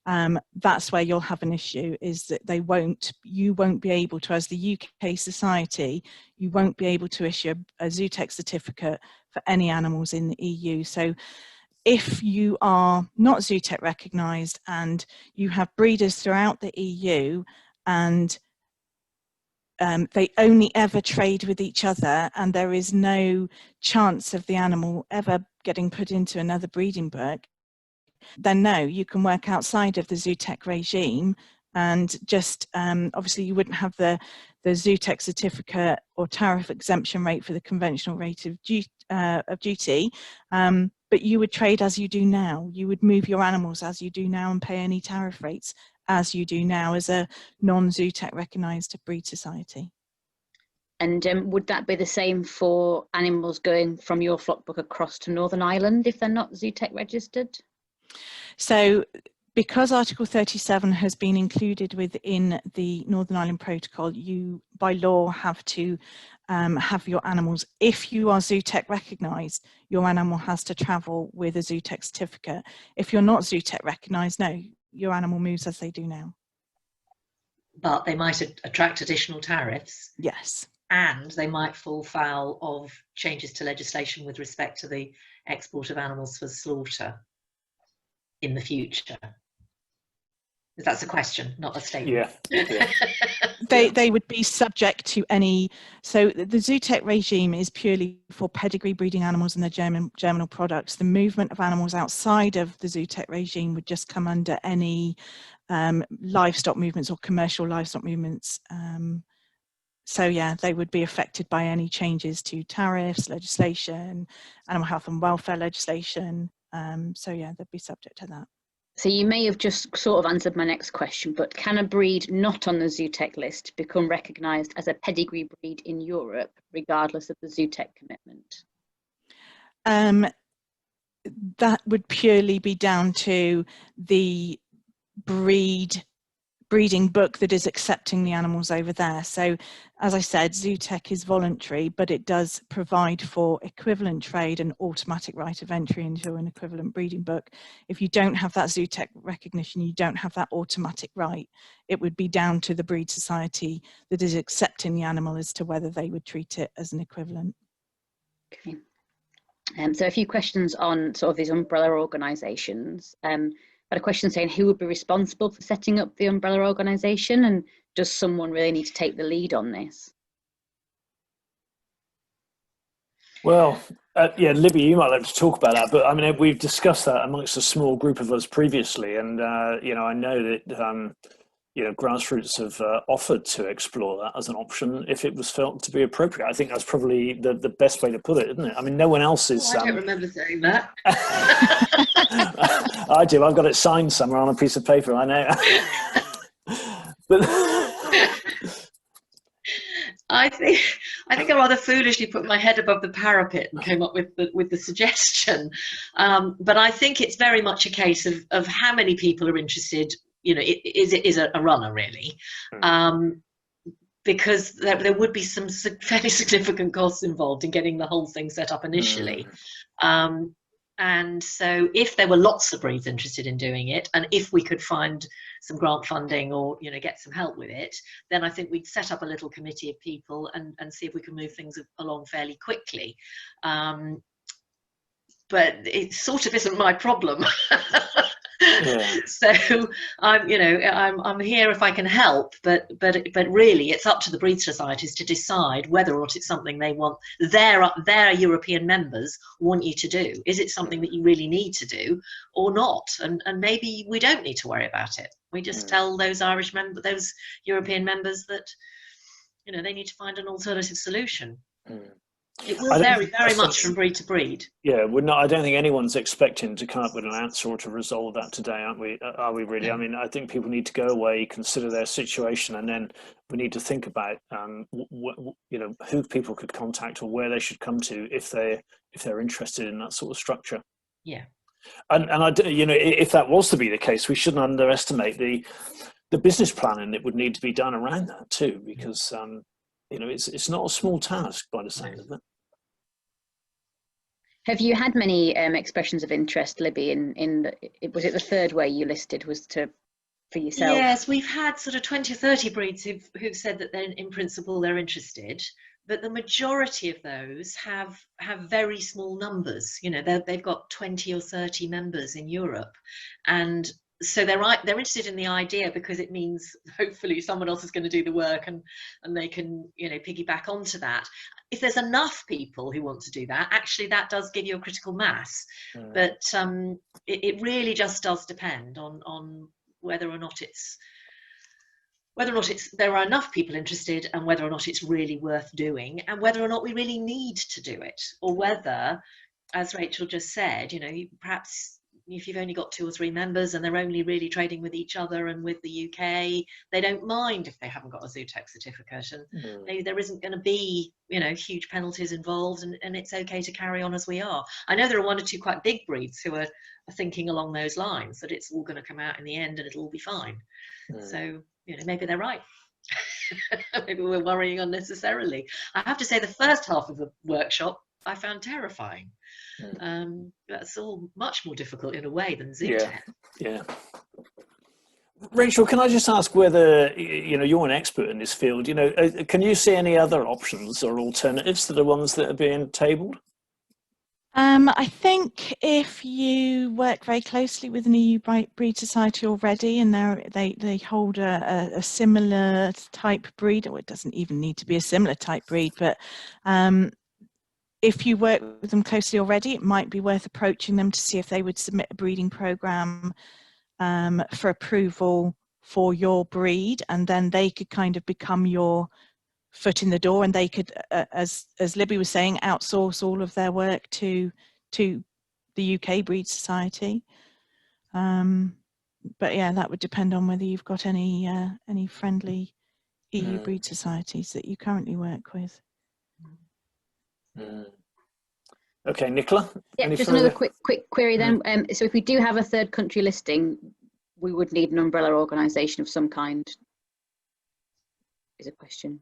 S9: that's where you'll have an issue, is that you won't be able to, as the UK society, you won't be able to issue a Zootech certificate for any animals in the EU. So if you are not Zootech recognised and you have breeders throughout the EU and they only ever trade with each other and there is no chance of the animal ever getting put into another breeding book, then no, you can work outside of the Zootech regime, and just obviously you wouldn't have the Zootech certificate or tariff exemption rate for the conventional rate of duty, but you would trade as you do now. You would move your animals as you do now and pay any tariff rates as you do now as a non-Zootech recognised breed society.
S3: And would that be the same for animals going from your flock book across to Northern Ireland if they're not Zootech registered?
S9: So because Article 37 has been included within the Northern Ireland Protocol, you by law have to have your animals, if you are Zootech recognised, your animal has to travel with a Zootech certificate. If you're not Zootech recognised, no, your animal moves as they do now.
S11: But they might attract additional tariffs.
S9: Yes. And
S11: they might fall foul of changes to legislation with respect to the export of animals for slaughter in the future. That's a question, not a statement.
S1: Yeah.
S9: They would be subject to any. So the Zootech regime is purely for pedigree breeding animals and their germinal products. The movement of animals outside of the Zootech regime would just come under any livestock movements or commercial livestock movements. So yeah, they would be affected by any changes to tariffs, legislation, animal health and welfare legislation. So yeah, they'd be subject to that.
S3: So you may have just sort of answered my next question, but can a breed not on the Zootech list become recognised as a pedigree breed in Europe, regardless of the Zootech commitment?
S9: That would purely be down to the breeding book that is accepting the animals over there. So as I said, Zootech is voluntary, but it does provide for equivalent trade and automatic right of entry into an equivalent breeding book. If you don't have that Zootech recognition, you don't have that automatic right. It would be down to the breed society that is accepting the animal as to whether they would treat it as an equivalent.
S3: Okay. So a few questions on sort of these umbrella organisations. But a question saying who would be responsible for setting up the umbrella organisation, and does someone really need to take the lead on this?
S1: Well, yeah, Libby, you might like to talk about that, but I mean, we've discussed that amongst a small group of us previously, and you know, I know that you know, grassroots have offered to explore that as an option if it was felt to be appropriate. I think that's probably the best way to put it, isn't it? I mean, no one else is.
S11: I don't remember saying that.
S1: I do. I've got it signed somewhere on a piece of paper. I know. But
S11: I think I rather foolishly put my head above the parapet and came up with the suggestion. But I think it's very much a case of how many people are interested. You know, is a runner really, because there would be some fairly significant costs involved in getting the whole thing set up initially. And so if there were lots of breeds interested in doing it, and if we could find some grant funding or, you know, get some help with it, then I think we'd set up a little committee of people and see if we can move things along fairly quickly. But it sort of isn't my problem. Yeah. So I'm here if I can help, but really it's up to the breed societies to decide whether or not it's something they want their European members want you to do. Is it something that you really need to do or not? And maybe we don't need to worry about it. We just tell those those European members that, you know, they need to find an alternative solution. It will vary very much from breed to breed.
S1: Yeah, I don't think anyone's expecting to come up with an answer or to resolve that today, aren't we? Are we really? I mean, I think people need to go away, consider their situation, and then we need to think about, you know, who people could contact or where they should come to if they're interested in that sort of structure.
S11: Yeah.
S1: And you know, if that was to be the case, we shouldn't underestimate the business planning that would need to be done around that too, because you know, it's not a small task by the sound of it.
S3: Have you had many expressions of interest, Libby, was it the third way you listed was for yourself?
S11: Yes, we've had sort of 20 or 30 breeds who've said that they're, in principle, they're interested, but the majority of those have very small numbers. You know, they've got 20 or 30 members in Europe, and so they're interested in the idea because it means hopefully someone else is going to do the work, and they can, you know, piggyback onto that. If there's enough people who want to do that, actually that does give you a critical mass. But it really just does depend on whether or not there are enough people interested, and whether or not it's really worth doing, and whether or not we really need to do it, or whether, as Rachel just said, you know, perhaps if you've only got 2 or 3 members and they're only really trading with each other and with the UK, they don't mind if they haven't got a Zootech certificate, and maybe there isn't going to be, you know, huge penalties involved, and it's okay to carry on as we are. I know there are 1 or 2 quite big breeds who are thinking along those lines, that it's all going to come out in the end and it'll all be fine. So, you know, maybe they're right. Maybe we're worrying unnecessarily. I have to say the first half of the workshop I found terrifying. That's all much more difficult in a way than Zootech.
S1: Yeah. Rachel, can I just ask whether, you know, you're an expert in this field, you know, can you see any other options or alternatives to the ones that are being tabled?
S9: I think if you work very closely with an EU breed society already, and they hold a similar type breed, or it doesn't even need to be a similar type breed, but if you work with them closely already, it might be worth approaching them to see if they would submit a breeding program for approval for your breed, and then they could kind of become your foot in the door, and they could, as Libby was saying, outsource all of their work to the UK Breed Society. But yeah, that would depend on whether you've got any friendly EU breed societies that you currently work with.
S1: Okay, Nicola.
S3: Yeah, just another quick query then. So if we do have a third country listing, we would need an umbrella organisation of some kind. Is a question.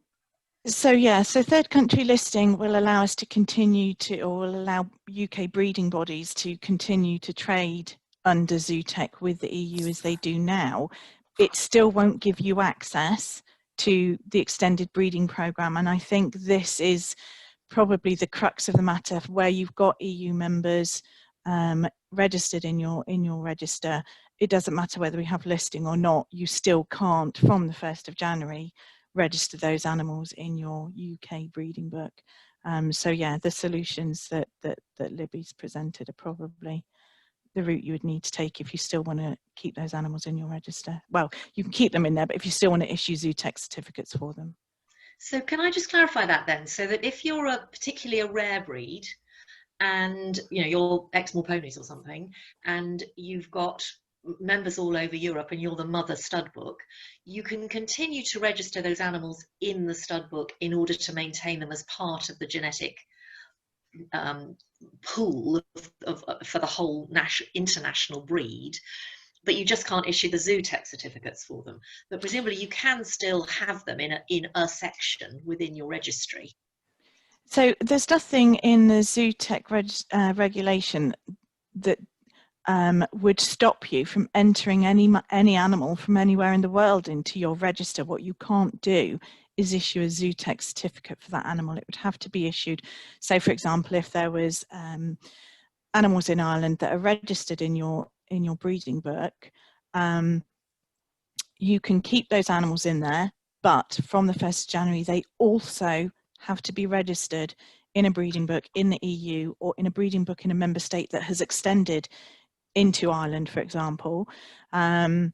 S9: So yeah, so third country listing will allow us to continue to, or will allow UK breeding bodies to continue to trade under Zootech with the EU as they do now. It still won't give you access to the extended breeding programme, and I think this is probably the crux of the matter, where you've got EU members registered in your register. It doesn't matter whether we have listing or not, you still can't, from the 1st of January, register those animals in your UK breeding book. So yeah, the solutions that Libby's presented are probably the route you would need to take if you still want to keep those animals in your register. Well, you can keep them in there, but if you still want to issue Zootech certificates for them.
S11: So can I just clarify that then? So that if you're particularly a rare breed, and you know you're Exmoor ponies or something, and you've got members all over Europe and you're the mother stud book, you can continue to register those animals in the stud book in order to maintain them as part of the genetic pool for the whole international breed, but you just can't issue the Zootech certificates for them. But presumably you can still have them in a section within your registry.
S9: So there's nothing in the Zootech regulation that would stop you from entering any animal from anywhere in the world into your register. What you can't do is issue a Zootech certificate for that animal. It would have to be issued. So, for example, if there was animals in Ireland that are registered in your breeding book, you can keep those animals in there, but from the 1st of January, they also have to be registered in a breeding book in the EU, or in a breeding book in a member state that has extended into Ireland, for example. And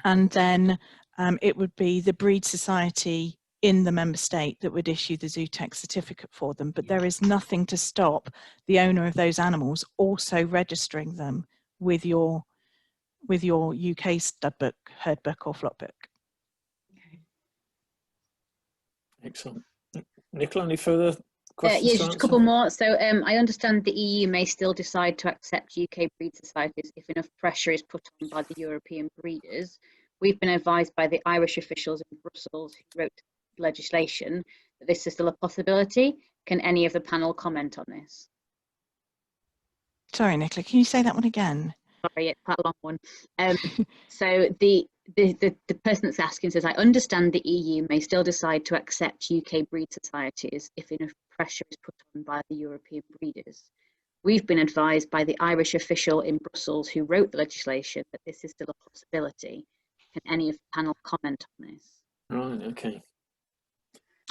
S9: then it would be the breed society in the member state that would issue the Zootech certificate for them. But there is nothing to stop the owner of those animals also registering them with your UK stud book, herd book, or flock book.
S1: Excellent. Nicola, any further questions?
S3: Yeah, just a couple more. So I understand the EU may still decide to accept UK breed societies if enough pressure is put on by the European breeders. We've been advised by the Irish officials in Brussels who wrote legislation that this is still a possibility. Can any of the panel comment on this?
S9: Sorry, Nicola, can you say that one again?
S3: Sorry, it's quite a long one. So the person that's asking says, I understand the EU may still decide to accept UK breed societies if enough pressure is put on by the European breeders. We've been advised by the Irish official in Brussels who wrote the legislation that this is still a possibility. Can any of the panel comment on this?
S1: Right, okay.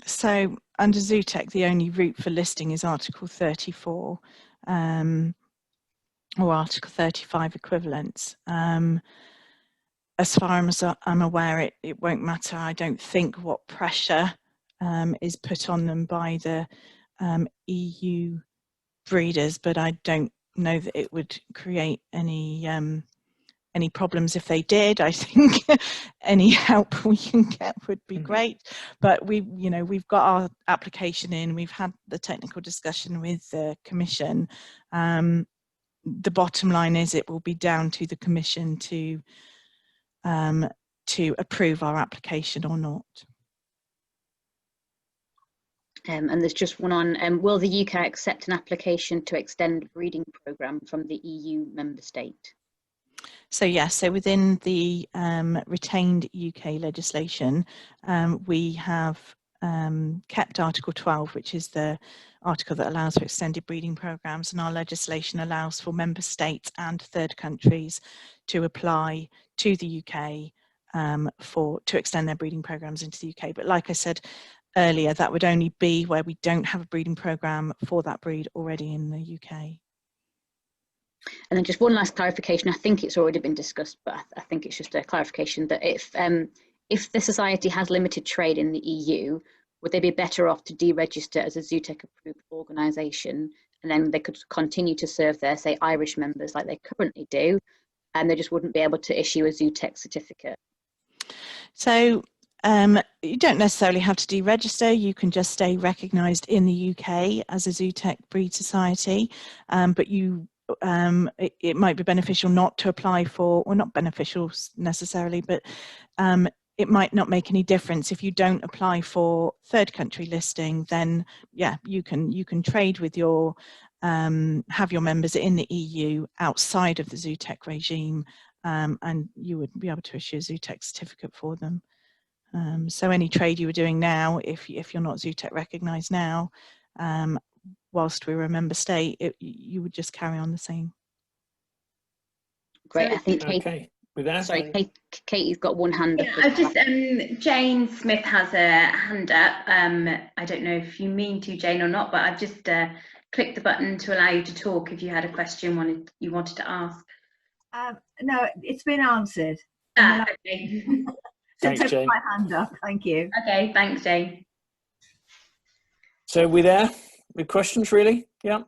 S9: So under Zootech, the only route for listing is Article 34 or Article 35 equivalents. As far as I'm aware, it won't matter, I don't think, what pressure is put on them by the EU breeders, but I don't know that it would create any problems if they did. I think any help we can get would be great, but we've got our application in, we've had the technical discussion with the Commission. The bottom line is it will be down to the Commission to approve our application or not.
S3: And there's just one on, will the UK accept an application to extend the breeding programme from the EU member state?
S9: So yes, so within the retained UK legislation, we have kept Article 12, which is the article that allows for extended breeding programmes, and our legislation allows for member states and third countries to apply to the UK to extend their breeding programmes into the UK. But like I said earlier, that would only be where we don't have a breeding programme for that breed already in the UK.
S3: And then just one last clarification. I think it's already been discussed, but I think it's just a clarification that if the society has limited trade in the EU, would they be better off to deregister as a Zootech approved organisation, and then they could continue to serve their, say, Irish members like they currently do, and they just wouldn't be able to issue a Zootech certificate?
S9: So you don't necessarily have to deregister. You can just stay recognised in the UK as a Zootech breed society, but it might be beneficial not to apply for, or not beneficial necessarily, but it might not make any difference if you don't apply for third country listing. Then yeah, you can trade with your have your members in the EU outside of the Zootech regime, and you would be able to issue a Zootech certificate for them. So any trade you were doing now, if you're not Zootech recognised now, whilst we were a member state, you would just carry on the same.
S3: Great, I think Kate.
S1: Okay, with that.
S3: Sorry, Katie's got one hand up.
S13: Yeah, I just Jane Smith has a hand up. I don't know if you mean to, Jane, or not, but I've just clicked the button to allow you to talk if you had a question you wanted to ask.
S14: No, it's been answered.
S13: Okay.
S1: Thanks, Jane.
S14: My hand up. Thank you.
S13: Okay, thanks, Jane.
S1: So we there with questions, really? Yeah.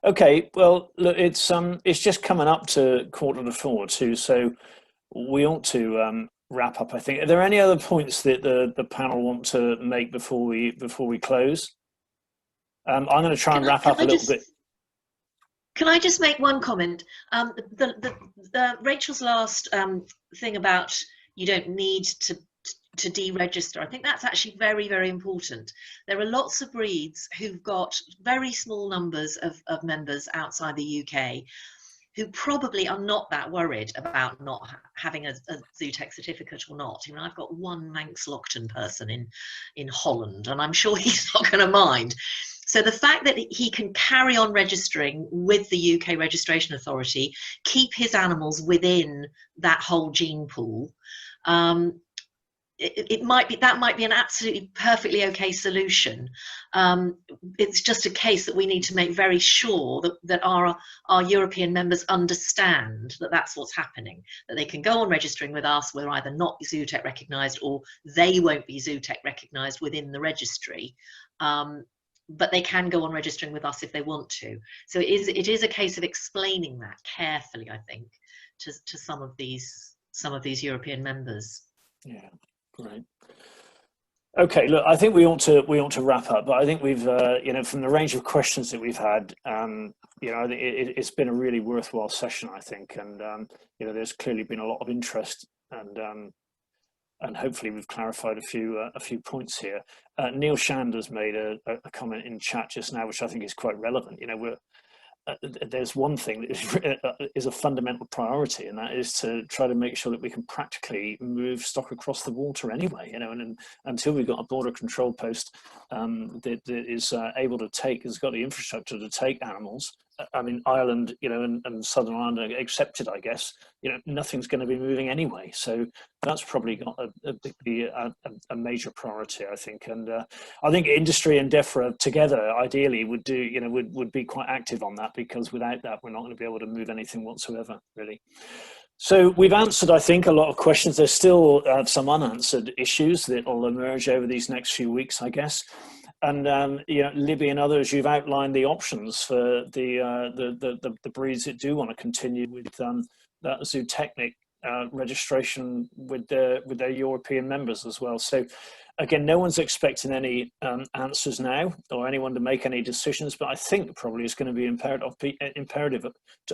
S1: Okay. Well, look, it's just coming up to 3:45 too, so we ought to wrap up. I think. Are there any other points that the panel want to make before we close? I'm going to try and wrap up a little bit.
S11: Can I just make one comment? Rachel's last thing about you don't need to deregister. I think that's actually very, very important. There are lots of breeds who've got very small numbers of members outside the UK who probably are not that worried about not having a Zootech certificate or not. You know, I've got one Manx Lockton person in Holland, and I'm sure he's not going to mind. So the fact that he can carry on registering with the UK Registration Authority, keep his animals within that whole gene pool, that might be an absolutely perfectly okay solution. It's just a case that we need to make very sure that our European members understand that that's what's happening, that they can go on registering with us. We're either not Zootech recognised or they won't be Zootech recognised within the registry. But they can go on registering with us if they want to. So it is a case of explaining that carefully, I think, to some of these European members.
S1: Yeah, great. Okay, look, I think we ought to wrap up, but I think we've from the range of questions that we've had, it's been a really worthwhile session, I think, and there's clearly been a lot of interest, and hopefully we've clarified a few points here. Neil Shanders made a comment in chat just now, which I think is quite relevant. there's one thing that is a fundamental priority, and that is to try to make sure that we can practically move stock across the water anyway, and until we've got a border control post that is able to take, has got the infrastructure to take animals. I mean, Ireland, and Southern Ireland are accepted, I guess, nothing's going to be moving anyway. So that's probably got a major priority, I think. And I think industry and DEFRA together, ideally, would be quite active on that, because without that, we're not going to be able to move anything whatsoever, really. So we've answered, I think, a lot of questions. There's still some unanswered issues that will emerge over these next few weeks, I guess. And Libby and others, you've outlined the options for the breeds that do want to continue with that Zootechnic registration with their European members as well. So again, no one's expecting any answers now or anyone to make any decisions, but I think probably it's going to be imperative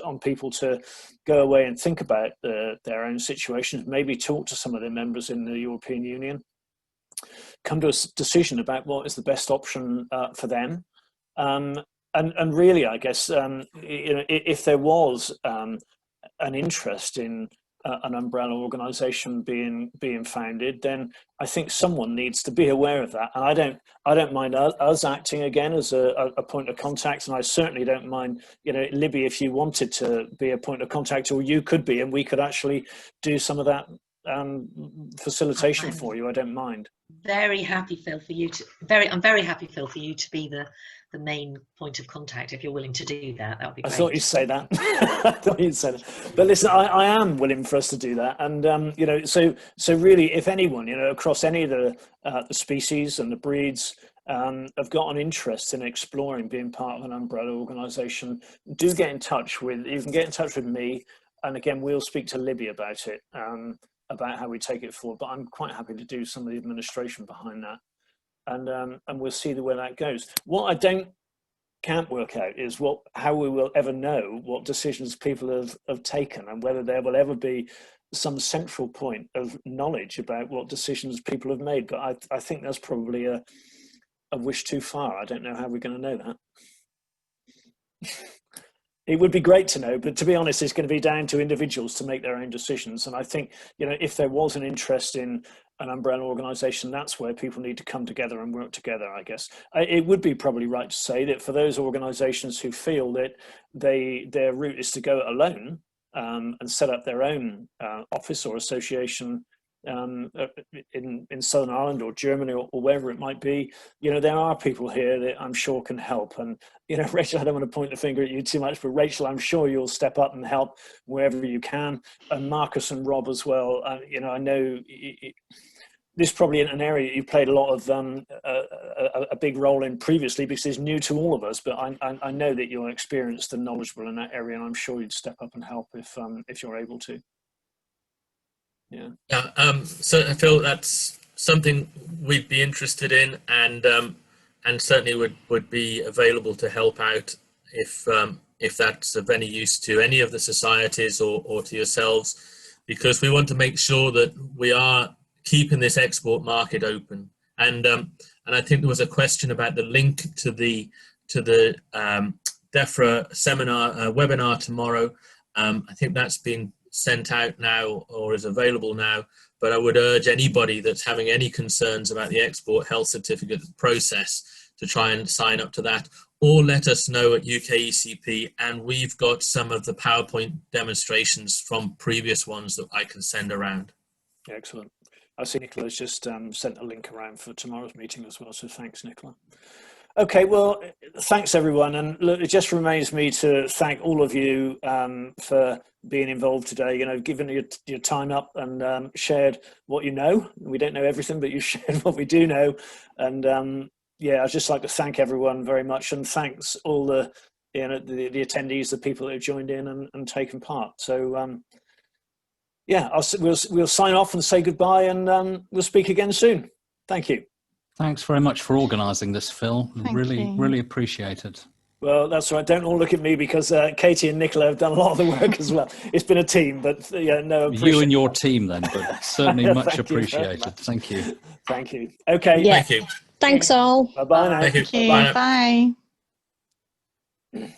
S1: on people to go away and think about their own situations, maybe talk to some of their members in the European Union, come to a decision about what is the best option for them. And really, I guess, if there was an interest in an umbrella organisation being founded, then I think someone needs to be aware of that. And I don't mind us acting again as a point of contact, and I certainly don't mind, Libby, if you wanted to be a point of contact, or you could be, and we could actually do some of that facilitation for you. I don't mind.
S11: Very happy, Phil, for you to I'm very happy, Phil, for you to be the main point of contact. If you're willing to do that, that would be great.
S1: I thought you'd say that. I thought you'd say that. But listen, I am willing for us to do that. And so really, if anyone, across any of the species and the breeds have got an interest in exploring being part of an umbrella organisation, do get in touch with. You can get in touch with me, and again, we'll speak to Libby about it. About how we take it forward, but I'm quite happy to do some of the administration behind that, and we'll see where that goes. What I can't work out is how we will ever know what decisions people have taken, and whether there will ever be some central point of knowledge about what decisions people have made. But I think that's probably a wish too far. I don't know how we're going to know that. It would be great to know, but to be honest, it's going to be down to individuals to make their own decisions. And I think, if there was an interest in an umbrella organisation, that's where people need to come together and work together, I guess. It would be probably right to say that for those organisations who feel that their route is to go it alone and set up their own office or association in Southern Ireland or Germany or wherever it might be, there are people here that I'm sure can help. And Rachel, I don't want to point the finger at you too much, but Rachel, I'm sure you'll step up and help wherever you can, and Marcus and Rob as well. I know this probably in an area you played a lot of a big role in previously, because it's new to all of us, but I know that you're experienced and knowledgeable in that area, and I'm sure you'd step up and help if you're able to.
S10: Yeah. So I feel that's something we'd be interested in, and certainly would be available to help out if that's of any use to any of the societies or to yourselves, because we want to make sure that we are keeping this export market open. And I think there was a question about the link to the DEFRA seminar webinar tomorrow. I think that's been sent out now or is available now, but I would urge anybody that's having any concerns about the export health certificate process to try and sign up to that, or let us know at UKECP, and we've got some of the PowerPoint demonstrations from previous ones that I can send around.
S1: Excellent. I see Nicola's just sent a link around for tomorrow's meeting as well, so thanks, Nicola. Okay, well, thanks everyone, and look, it just remains me to thank all of you for being involved today. Given your time up and shared what you know. We don't know everything, but you shared what we do know, and yeah, I'd just like to thank everyone very much, and thanks all the attendees, the people that have joined in and taken part. So yeah, we'll sign off and say goodbye, and we'll speak again soon. Thank you.
S8: Thanks very much for organising this, Phil.
S9: Thank you.
S8: Really appreciate it.
S1: Well, that's right. Don't all look at me, because Katie and Nicola have done a lot of the work as well. It's been a team, but yeah, no.
S8: You and your team then, but certainly much appreciated. Thank you.
S1: Thank you. Okay.
S5: Yeah.
S10: Thank you.
S5: Thanks all.
S1: Bye-bye now.
S10: Thank you.
S9: Thank you. Bye.
S10: Bye.